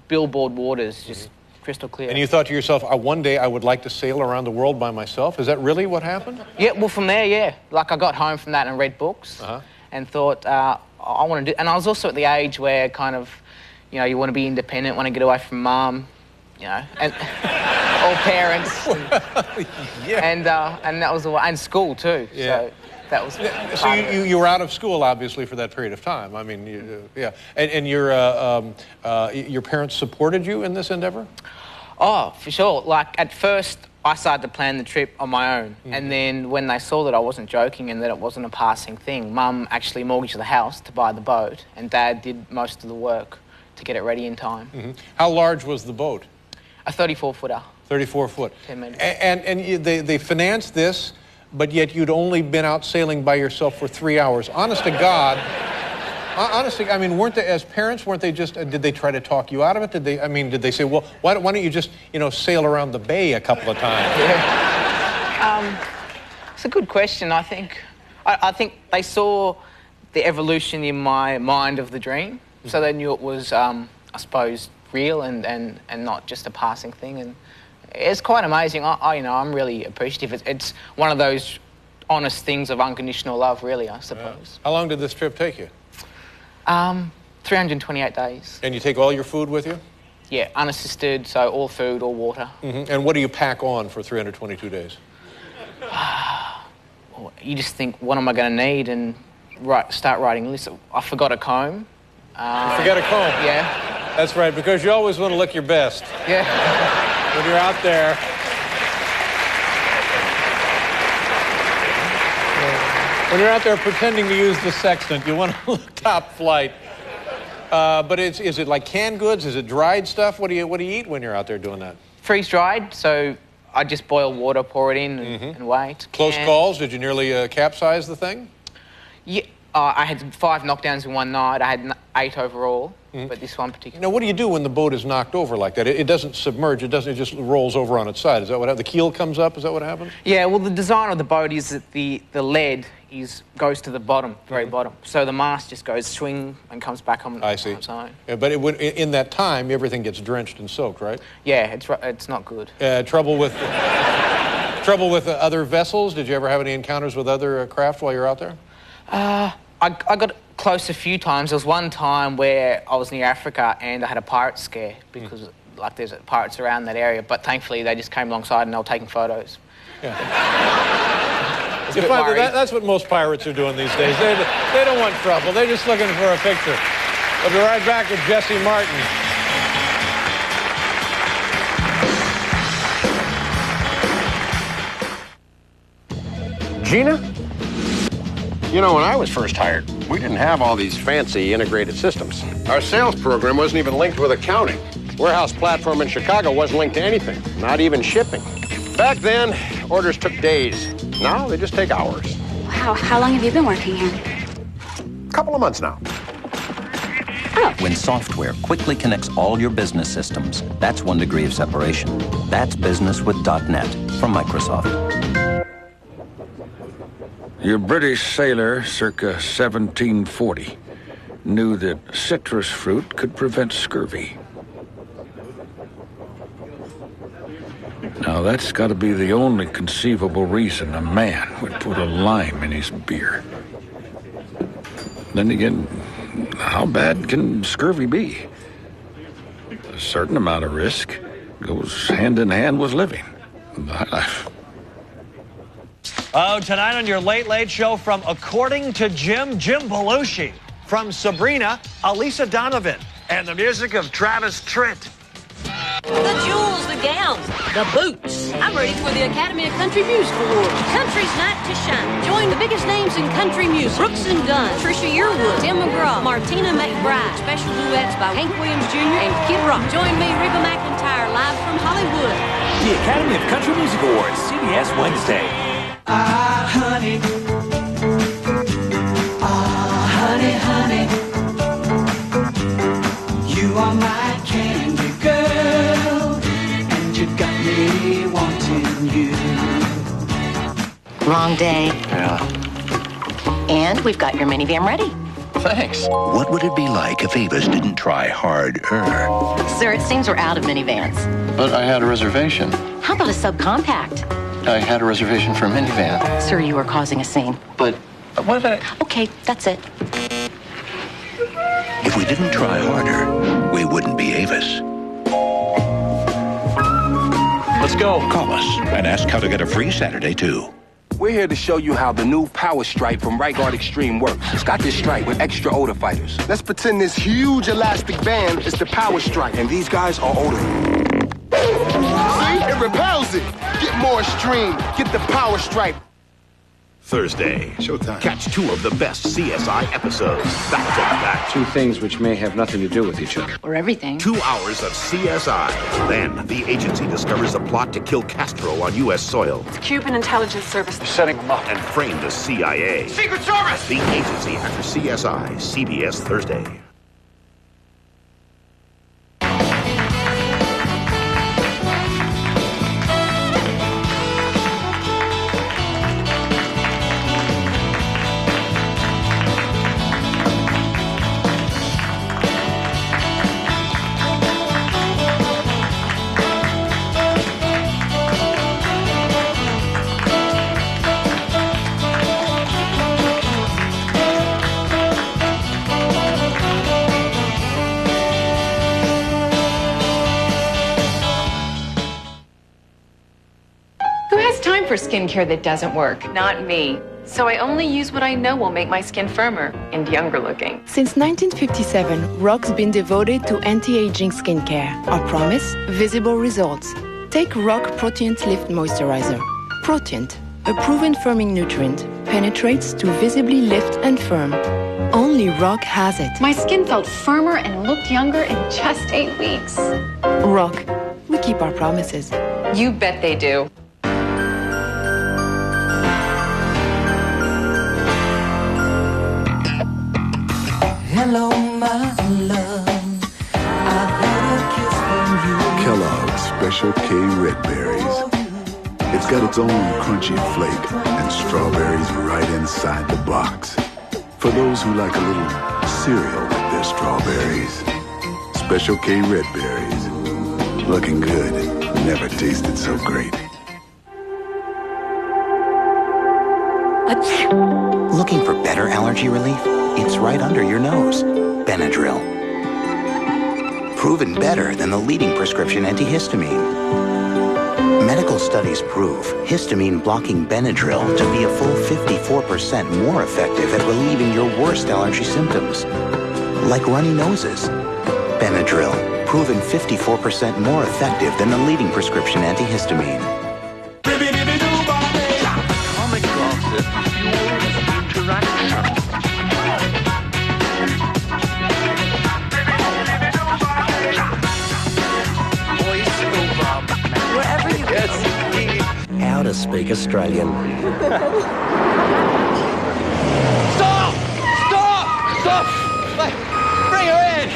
Speaker 2: billboard waters, just crystal clear.
Speaker 1: And you thought to yourself, one day I would like to sail around the world by myself? Is that really what happened?
Speaker 2: Yeah, well, from there, yeah. Like, I got home from that and read books and thought, I want to do... And I was also at the age where kind of, you know, you want to be independent, want to get away from mum, you know, and all parents. And that was the way... And school, too.
Speaker 1: Yeah.
Speaker 2: So that was...
Speaker 1: So you were out of school, obviously, for that period of time. I mean, yeah. And your parents supported you in this endeavor?
Speaker 2: Oh, for sure. Like, at first, I started to plan the trip on my own. Mm-hmm. And then when they saw that I wasn't joking and that it wasn't a passing thing, Mum actually mortgaged the house to buy the boat, and Dad did most of the work to get it ready in time.
Speaker 1: Mm-hmm. How large was the boat?
Speaker 2: A 34-footer.
Speaker 1: 34 foot.
Speaker 2: 10 meters.
Speaker 1: And they financed this, but yet you'd only been out sailing by yourself for 3 hours. Honest to God... Honestly, I mean, weren't they, as parents, weren't they just, did they try to talk you out of it? Did they say, well, why don't you just, sail around the bay a couple of times?
Speaker 2: Yeah. It's a good question, I think. I think they saw the evolution in my mind of the dream, so they knew it was, I suppose, real and not just a passing thing. And it's quite amazing. I'm really appreciative. It's one of those honest things of unconditional love, really, I suppose.
Speaker 1: How long did this trip take you?
Speaker 2: 328 days.
Speaker 1: And you take all your food with you?
Speaker 2: Yeah, unassisted, so all food, all water.
Speaker 1: Mm-hmm. And what do you pack on for 322 days?
Speaker 2: You just think, what am I going to need? And start writing lists. I forgot a comb.
Speaker 1: You forgot a comb?
Speaker 2: Yeah.
Speaker 1: That's right, because you always want to look your best.
Speaker 2: Yeah.
Speaker 1: When you're out there. When you're out there pretending to use the sextant, you want to look top flight. But is it like canned goods? Is it dried stuff? What do you eat when you're out there doing that?
Speaker 2: Freeze-dried, so I just boil water, pour it in, and wait.
Speaker 1: Close calls? Did you nearly capsize the thing?
Speaker 2: Yeah, I had 5 knockdowns in one night. I had 8 overall, but this one particular.
Speaker 1: Now, what do you do when the boat is knocked over like that? It doesn't submerge. It just rolls over on its side. Is that what happens? The keel comes up? Is that what happens?
Speaker 2: Yeah, well, the design of the boat is that the lead goes to the bottom, very bottom. So the mast just goes swing and comes back on its own.
Speaker 1: Yeah, but in that time, everything gets drenched and soaked, right?
Speaker 2: Yeah, it's not good.
Speaker 1: Trouble with other vessels? Did you ever have any encounters with other craft while you're out there?
Speaker 2: I got close a few times. There was one time where I was near Africa and I had a pirate scare because like there's pirates around that area, but thankfully they just came alongside and they were taking photos.
Speaker 1: Yeah. That's what most pirates are doing these days. They don't want trouble. They're just looking for a picture. We'll be right back with Jesse Martin.
Speaker 3: Gina? You know, when I was first hired, we didn't have all these fancy integrated systems. Our sales program wasn't even linked with accounting. Warehouse platform in Chicago wasn't linked to anything, not even shipping. Back then, orders took days. Now they just take hours.
Speaker 17: Wow, how long have you been working here?
Speaker 3: A couple of months now.
Speaker 4: When software quickly connects all your business systems, that's 1 degree of separation. That's business with .NET from Microsoft.
Speaker 38: Your British sailor, circa 1740, knew that citrus fruit could prevent scurvy. Now, that's got to be the only conceivable reason a man would put a lime in his beer. Then again, how bad can scurvy be? A certain amount of risk goes hand in hand with living.
Speaker 5: Oh, tonight on your Late Late Show from According to Jim Belushi. From Sabrina, Elisa Donovan. And the music of Travis Tritt.
Speaker 6: The jewels, the gowns, the boots. I'm ready for the Academy of Country Music Awards. Country's night to shine. Join the biggest names in country music. Brooks and Dunn, Trisha Yearwood, Tim McGraw, Martina McBride. Special duets by Hank Williams Jr. and Kid Rock. Join me, Reba McEntire, live from Hollywood.
Speaker 7: The Academy of Country Music Awards, CBS Wednesday.
Speaker 8: Ah, honey. Ah, honey, honey. You are my candy girl, and you got me wanting you.
Speaker 9: Long day.
Speaker 3: Yeah.
Speaker 9: And we've got your minivan ready.
Speaker 3: Thanks.
Speaker 16: What would it be like if Avis didn't try harder?
Speaker 9: Sir, it seems we're out of minivans.
Speaker 3: But I had a reservation.
Speaker 9: How about a subcompact?
Speaker 3: I had a reservation for a minivan.
Speaker 9: Sir, you are causing a scene.
Speaker 3: But what did I...
Speaker 9: Okay, that's it.
Speaker 16: If we didn't try harder, we wouldn't be Avis.
Speaker 3: Let's go.
Speaker 16: Call us and ask how to get a free Saturday, too.
Speaker 10: We're here to show you how the new Power Stripe from Right Guard Extreme works. It's got this stripe with extra odor fighters.
Speaker 12: Let's pretend this huge elastic band is the Power Stripe.
Speaker 10: And these guys are odor.
Speaker 12: See? It repels it. Get more extreme. Get the Power Stripe.
Speaker 29: Thursday. Showtime. Catch 2 of the best CSI episodes. Back to back.
Speaker 25: 2 things which may have nothing to do with each other.
Speaker 9: Or everything.
Speaker 29: 2 hours of CSI. Then the agency discovers a plot to kill Castro on U.S. soil.
Speaker 14: It's Cuban intelligence service.
Speaker 29: They're setting them up. And frame the CIA.
Speaker 12: Secret Service!
Speaker 29: The agency after CSI. CBS Thursday.
Speaker 13: For skincare that doesn't work. Not me. So I only use what I know will make my skin firmer and younger looking.
Speaker 15: Since 1957, Rock's been devoted to anti-aging skincare. Our promise? Visible results. Take Rock Proteant Lift Moisturizer. Proteant, a proven firming nutrient, penetrates to visibly lift and firm. Only Rock has it.
Speaker 13: My skin felt firmer and looked younger in just 8 weeks.
Speaker 15: Rock. We keep our promises.
Speaker 13: You bet they do.
Speaker 8: Hello, my love. I got a kiss from you.
Speaker 11: Kellogg's Special K Red Berries. It's got its own crunchy flake and strawberries right inside the box. For those who like a little cereal with their strawberries. Special K Red Berries. Looking good. Never tasted so great.
Speaker 18: Looking for better allergy relief? It's right under your nose. Benadryl. Proven better than the leading prescription antihistamine. Medical studies prove histamine blocking Benadryl to be a full 54% more effective at relieving your worst allergy symptoms, like runny noses. Benadryl, proven 54% more effective than the leading prescription antihistamine.
Speaker 37: Comic gossip fuels interaction.
Speaker 8: Wherever you go.
Speaker 19: How to speak Australian.
Speaker 5: Stop! Stop! Stop! Bring her in!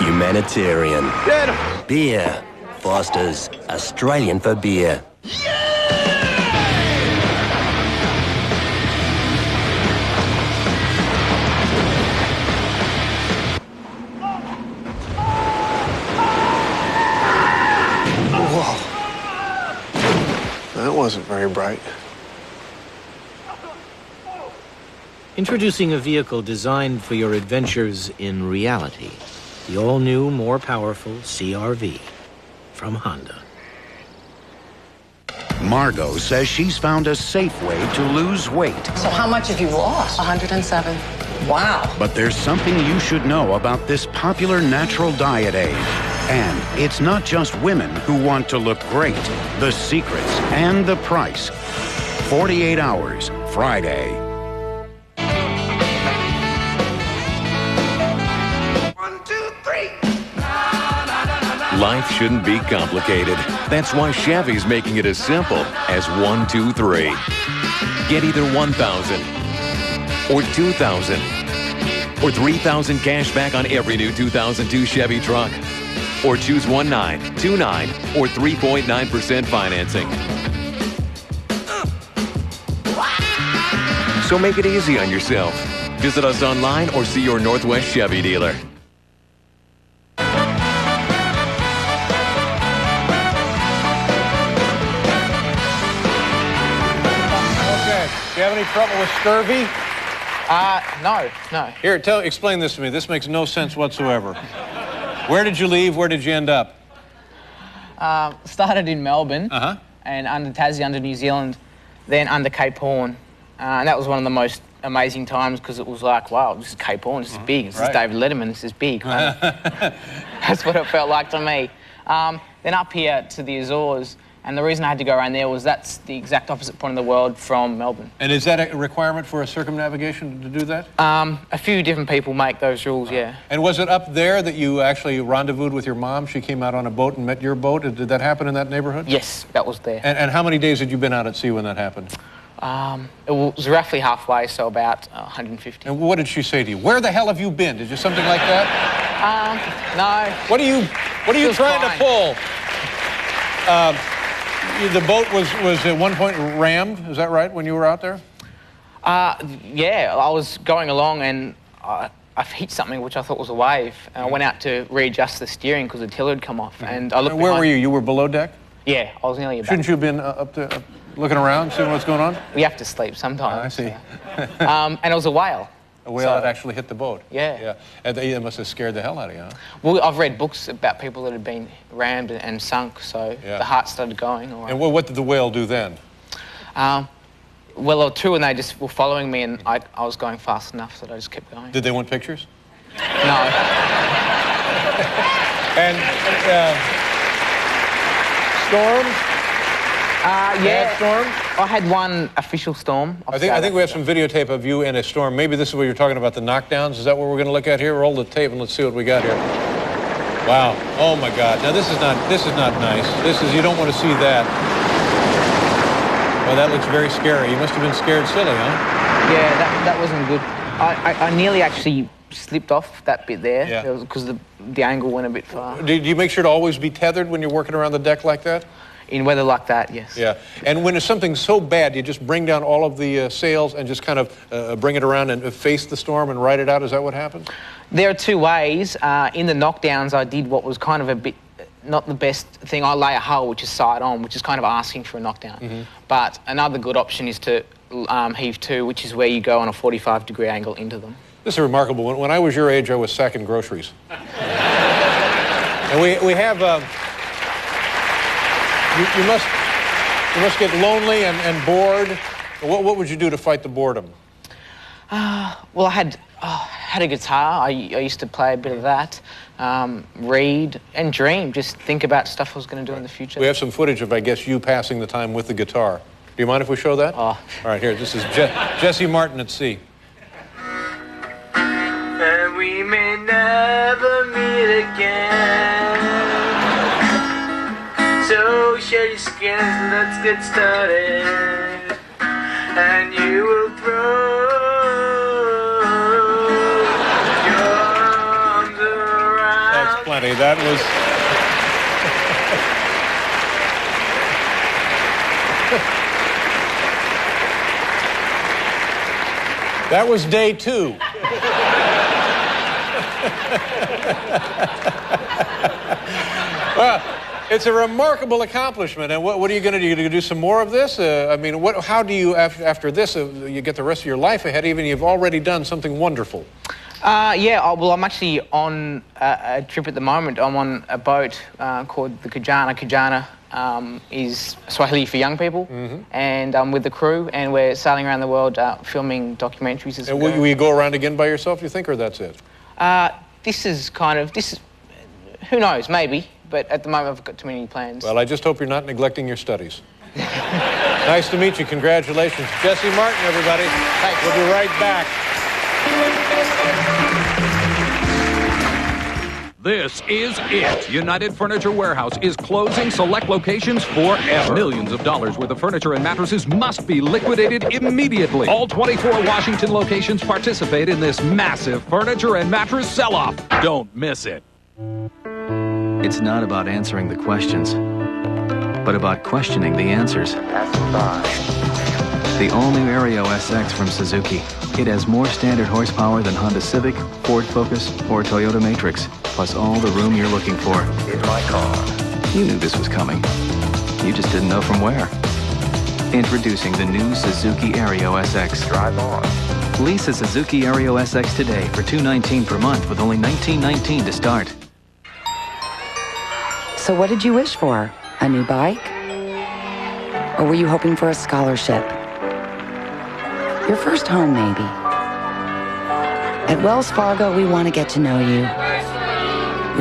Speaker 19: Humanitarian.
Speaker 5: Good.
Speaker 19: Beer. Foster's. Australian for beer.
Speaker 20: That wasn't very bright.
Speaker 21: Introducing a vehicle designed for your adventures in reality. The all-new, more powerful CR-V from Honda.
Speaker 22: Margot says she's found a safe way to lose weight.
Speaker 14: So how much have you lost? 107. Wow.
Speaker 22: But there's something you should know about this popular natural diet aid. And it's not just women who want to look great. The secrets and the price. 48 Hours, Friday.
Speaker 12: 1, 2, 3.
Speaker 29: Life shouldn't be complicated. That's why Chevy's making it as simple as 1, 2, 3. Get either 1,000 or 2,000 or 3,000 cash back on every new 2002 Chevy truck. Or choose 1.9, 2.9, or 3.9% financing. So make it easy on yourself. Visit us online or see your Northwest Chevy dealer.
Speaker 1: Okay. Do you have any trouble with scurvy?
Speaker 2: No.
Speaker 1: Here, explain this to me. This makes no sense whatsoever. Where did you leave? Where did you end up?
Speaker 2: Started in Melbourne, and under Tassie, under New Zealand, then under Cape Horn. And that was one of the most amazing times because it was like, wow, this is Cape Horn, this is big. This is David Letterman, this is big. That's what it felt like to me. Then up here to the Azores, and the reason I had to go around there was that's the exact opposite point of the world from Melbourne.
Speaker 1: And is that a requirement for a circumnavigation to do that?
Speaker 2: A few different people make those rules, yeah.
Speaker 1: And was it up there that you actually rendezvoused with your mom? She came out on a boat and met your boat? Did that happen in that neighborhood?
Speaker 2: Yes, that was there.
Speaker 1: And how many days had you been out at sea when that happened?
Speaker 2: It was roughly halfway, so about 150.
Speaker 1: And what did she say to you? Where the hell have you been? Did you something like that?
Speaker 2: No.
Speaker 1: What are you trying to pull? The boat was at one point rammed, is that right, when you were out there?
Speaker 2: Yeah, I was going along and I hit something which I thought was a wave. And I went out to readjust the steering because the tiller had come off. And I looked
Speaker 1: Where were you? You were below deck?
Speaker 2: Yeah, I was nearly about.
Speaker 1: Shouldn't you have been up there looking around, seeing what's going on?
Speaker 2: We have to sleep sometimes.
Speaker 1: I see.
Speaker 2: And it was a whale.
Speaker 1: A whale that actually hit the boat?
Speaker 2: Yeah.
Speaker 1: And they must have scared the hell out of you, huh?
Speaker 2: Well, I've read books about people that had been rammed and sunk, so the heart started going.
Speaker 1: And what did the whale do then?
Speaker 2: Well, there were two, and they just were following me, and I was going fast enough, so I just kept going.
Speaker 1: Did they want pictures?
Speaker 2: No.
Speaker 1: And storms?
Speaker 2: Yeah. Storm? I had one official storm.
Speaker 1: I think we have some videotape of you in a storm. Maybe this is what you're talking about, the knockdowns. Is that what we're going to look at here? Roll the tape and let's see what we got here. Wow. Oh my God. Now this is not nice. You don't want to see that. Well, that looks very scary. You must have been scared silly, huh?
Speaker 2: Yeah, that wasn't good. I nearly actually slipped off that bit there.
Speaker 1: Yeah.
Speaker 2: Because the angle went a bit far.
Speaker 1: Do you make sure to always be tethered when you're working around the deck like that?
Speaker 2: In weather like that, yes.
Speaker 1: Yeah. And when it's something so bad, you just bring down all of the sails and just kind of bring it around and face the storm and ride it out? Is that what happens?
Speaker 2: There are two ways. In the knockdowns, I did what was kind of a bit not the best thing. I lay a hull, which is side on, which is kind of asking for a knockdown.
Speaker 1: Mm-hmm.
Speaker 2: But another good option is to heave to, which is where you go on a 45-degree angle into them.
Speaker 1: This is remarkable. When I was your age, I was sacking groceries. And we have... You must get lonely and bored. What would you do to fight the boredom?
Speaker 2: Well, I had a guitar. I used to play a bit of that. Read and dream. Just think about stuff I was going to do in the future.
Speaker 1: We have some footage of, I guess, you passing the time with the guitar. Do you mind if we show that? All right, here. This is Jesse Martin at sea.
Speaker 8: And we may never meet again. So share your skins, let's get started. And you will throw your arms around.
Speaker 1: That's plenty. That was... That was day 2. Well, it's a remarkable accomplishment. And what are you going to do? You're going to do some more of this? I mean, how do you, after this, you get the rest of your life ahead, even you've already done something wonderful?
Speaker 2: Yeah, well, I'm actually on a trip at the moment. I'm on a boat called the Kujana. Kujana is Swahili for young people, and I'm with the crew, and we're sailing around the world filming documentaries as well.
Speaker 1: And will you go around again by yourself, you think, or that's it?
Speaker 2: This is, who knows, maybe, but at the moment I've got too many plans.
Speaker 1: Well, I just hope you're not neglecting your studies. Nice to meet you. Congratulations. Jesse Martin, everybody. Thanks. We'll be right back.
Speaker 3: This is it. United Furniture Warehouse is closing select locations forever. Millions of dollars worth of furniture and mattresses must be liquidated immediately. All 24 Washington locations participate in this massive furniture and mattress sell-off. Don't miss it.
Speaker 4: It's not about answering the questions, but about questioning the answers. The all-new Aereo SX from Suzuki. It has more standard horsepower than Honda Civic, Ford Focus, or Toyota Matrix, plus all the room you're looking for. In my car. You knew this was coming. You just didn't know from where. Introducing the new Suzuki Aereo SX. Drive on. Lease a Suzuki Aereo SX today for $219 per month with only $19.19 to start.
Speaker 6: So what did you wish for? A new bike? Or were you hoping for a scholarship? Your first home, maybe. At Wells Fargo, we want to get to know you.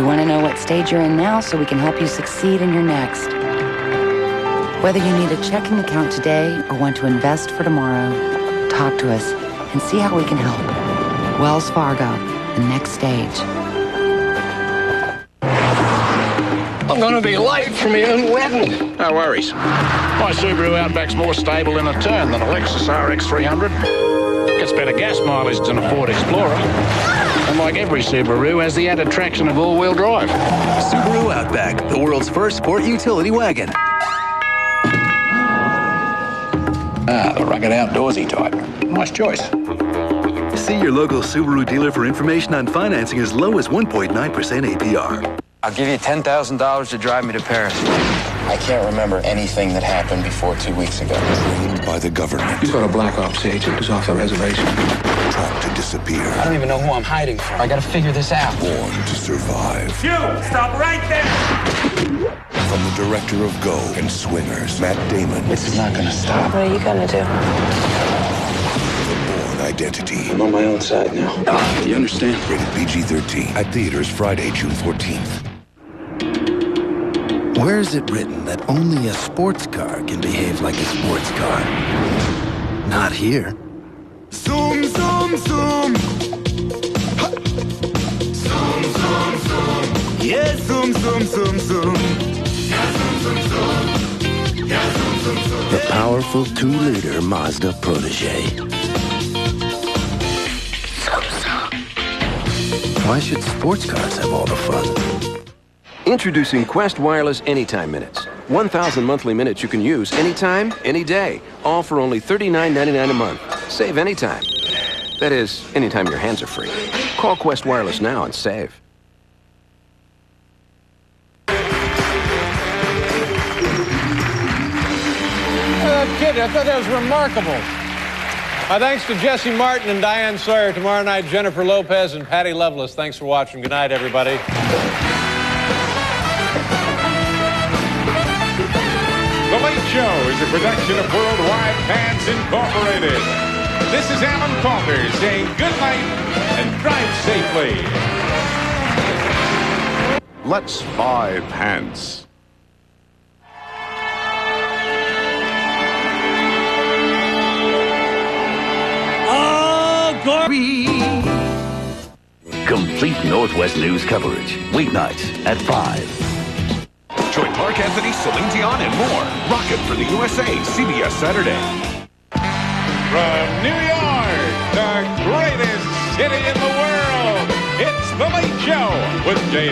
Speaker 6: We want to know what stage you're in now so we can help you succeed in your next. Whether you need a checking account today or want to invest for tomorrow, talk to us and see how we can help. Wells Fargo, the next stage.
Speaker 7: I'm going to be late for my own wedding. No worries. My Subaru Outback's more stable in a turn than a Lexus RX 300. Gets better gas mileage than a Ford Explorer. And like every Subaru, has the added traction of all-wheel drive.
Speaker 16: Subaru Outback, the world's first sport utility wagon.
Speaker 7: The rugged outdoorsy type. Nice choice.
Speaker 11: See your local Subaru dealer for information on financing as low as 1.9% APR.
Speaker 17: I'll give you $10,000 to drive me to Paris. I can't remember anything that happened before 2 weeks ago.
Speaker 11: Trained by the government.
Speaker 7: You've got a Black Ops agent who's off the reservation.
Speaker 11: Trapped to disappear.
Speaker 17: I don't even know who I'm hiding from. I gotta figure this out.
Speaker 11: Born to survive.
Speaker 8: You! Stop right there!
Speaker 11: From the director of Go and Swingers, Matt Damon.
Speaker 17: This is not gonna stop.
Speaker 6: What are you gonna do?
Speaker 11: The Bourne Identity.
Speaker 7: I'm on my own side now. You understand?
Speaker 11: Rated PG-13. At theaters Friday, June 14th.
Speaker 16: Where is it written that only a sports car can behave like a sports car? Not here.
Speaker 8: Zoom, zoom, zoom. Ha. Zoom, zoom, zoom. Yeah, zoom, zoom, zoom, zoom. Yeah, zoom, zoom, zoom. Yeah, zoom, zoom, zoom.
Speaker 16: The powerful 2-liter Mazda Protege. Why should sports cars have all the fun?
Speaker 9: Introducing Quest Wireless Anytime Minutes. 1,000 monthly minutes you can use anytime, any day. All for only $39.99 a month. Save anytime. That is, anytime your hands are free. Call Quest Wireless now and save.
Speaker 1: Kid, I thought that was remarkable. My thanks to Jesse Martin and Diane Sawyer. Tomorrow night, Jennifer Lopez and Patty Loveless. Thanks for watching. Good night, everybody.
Speaker 10: The Late Show is a production of Worldwide Pants Incorporated. This is Alan Calder saying good night and drive safely. Let's buy pants.
Speaker 13: Complete Northwest news coverage, weeknights at 5.
Speaker 3: Join Mark Anthony, Celine Dion, and more. Rocket for the USA, CBS Saturday.
Speaker 10: From New York, the greatest city in the world, it's The Late Show with Jay.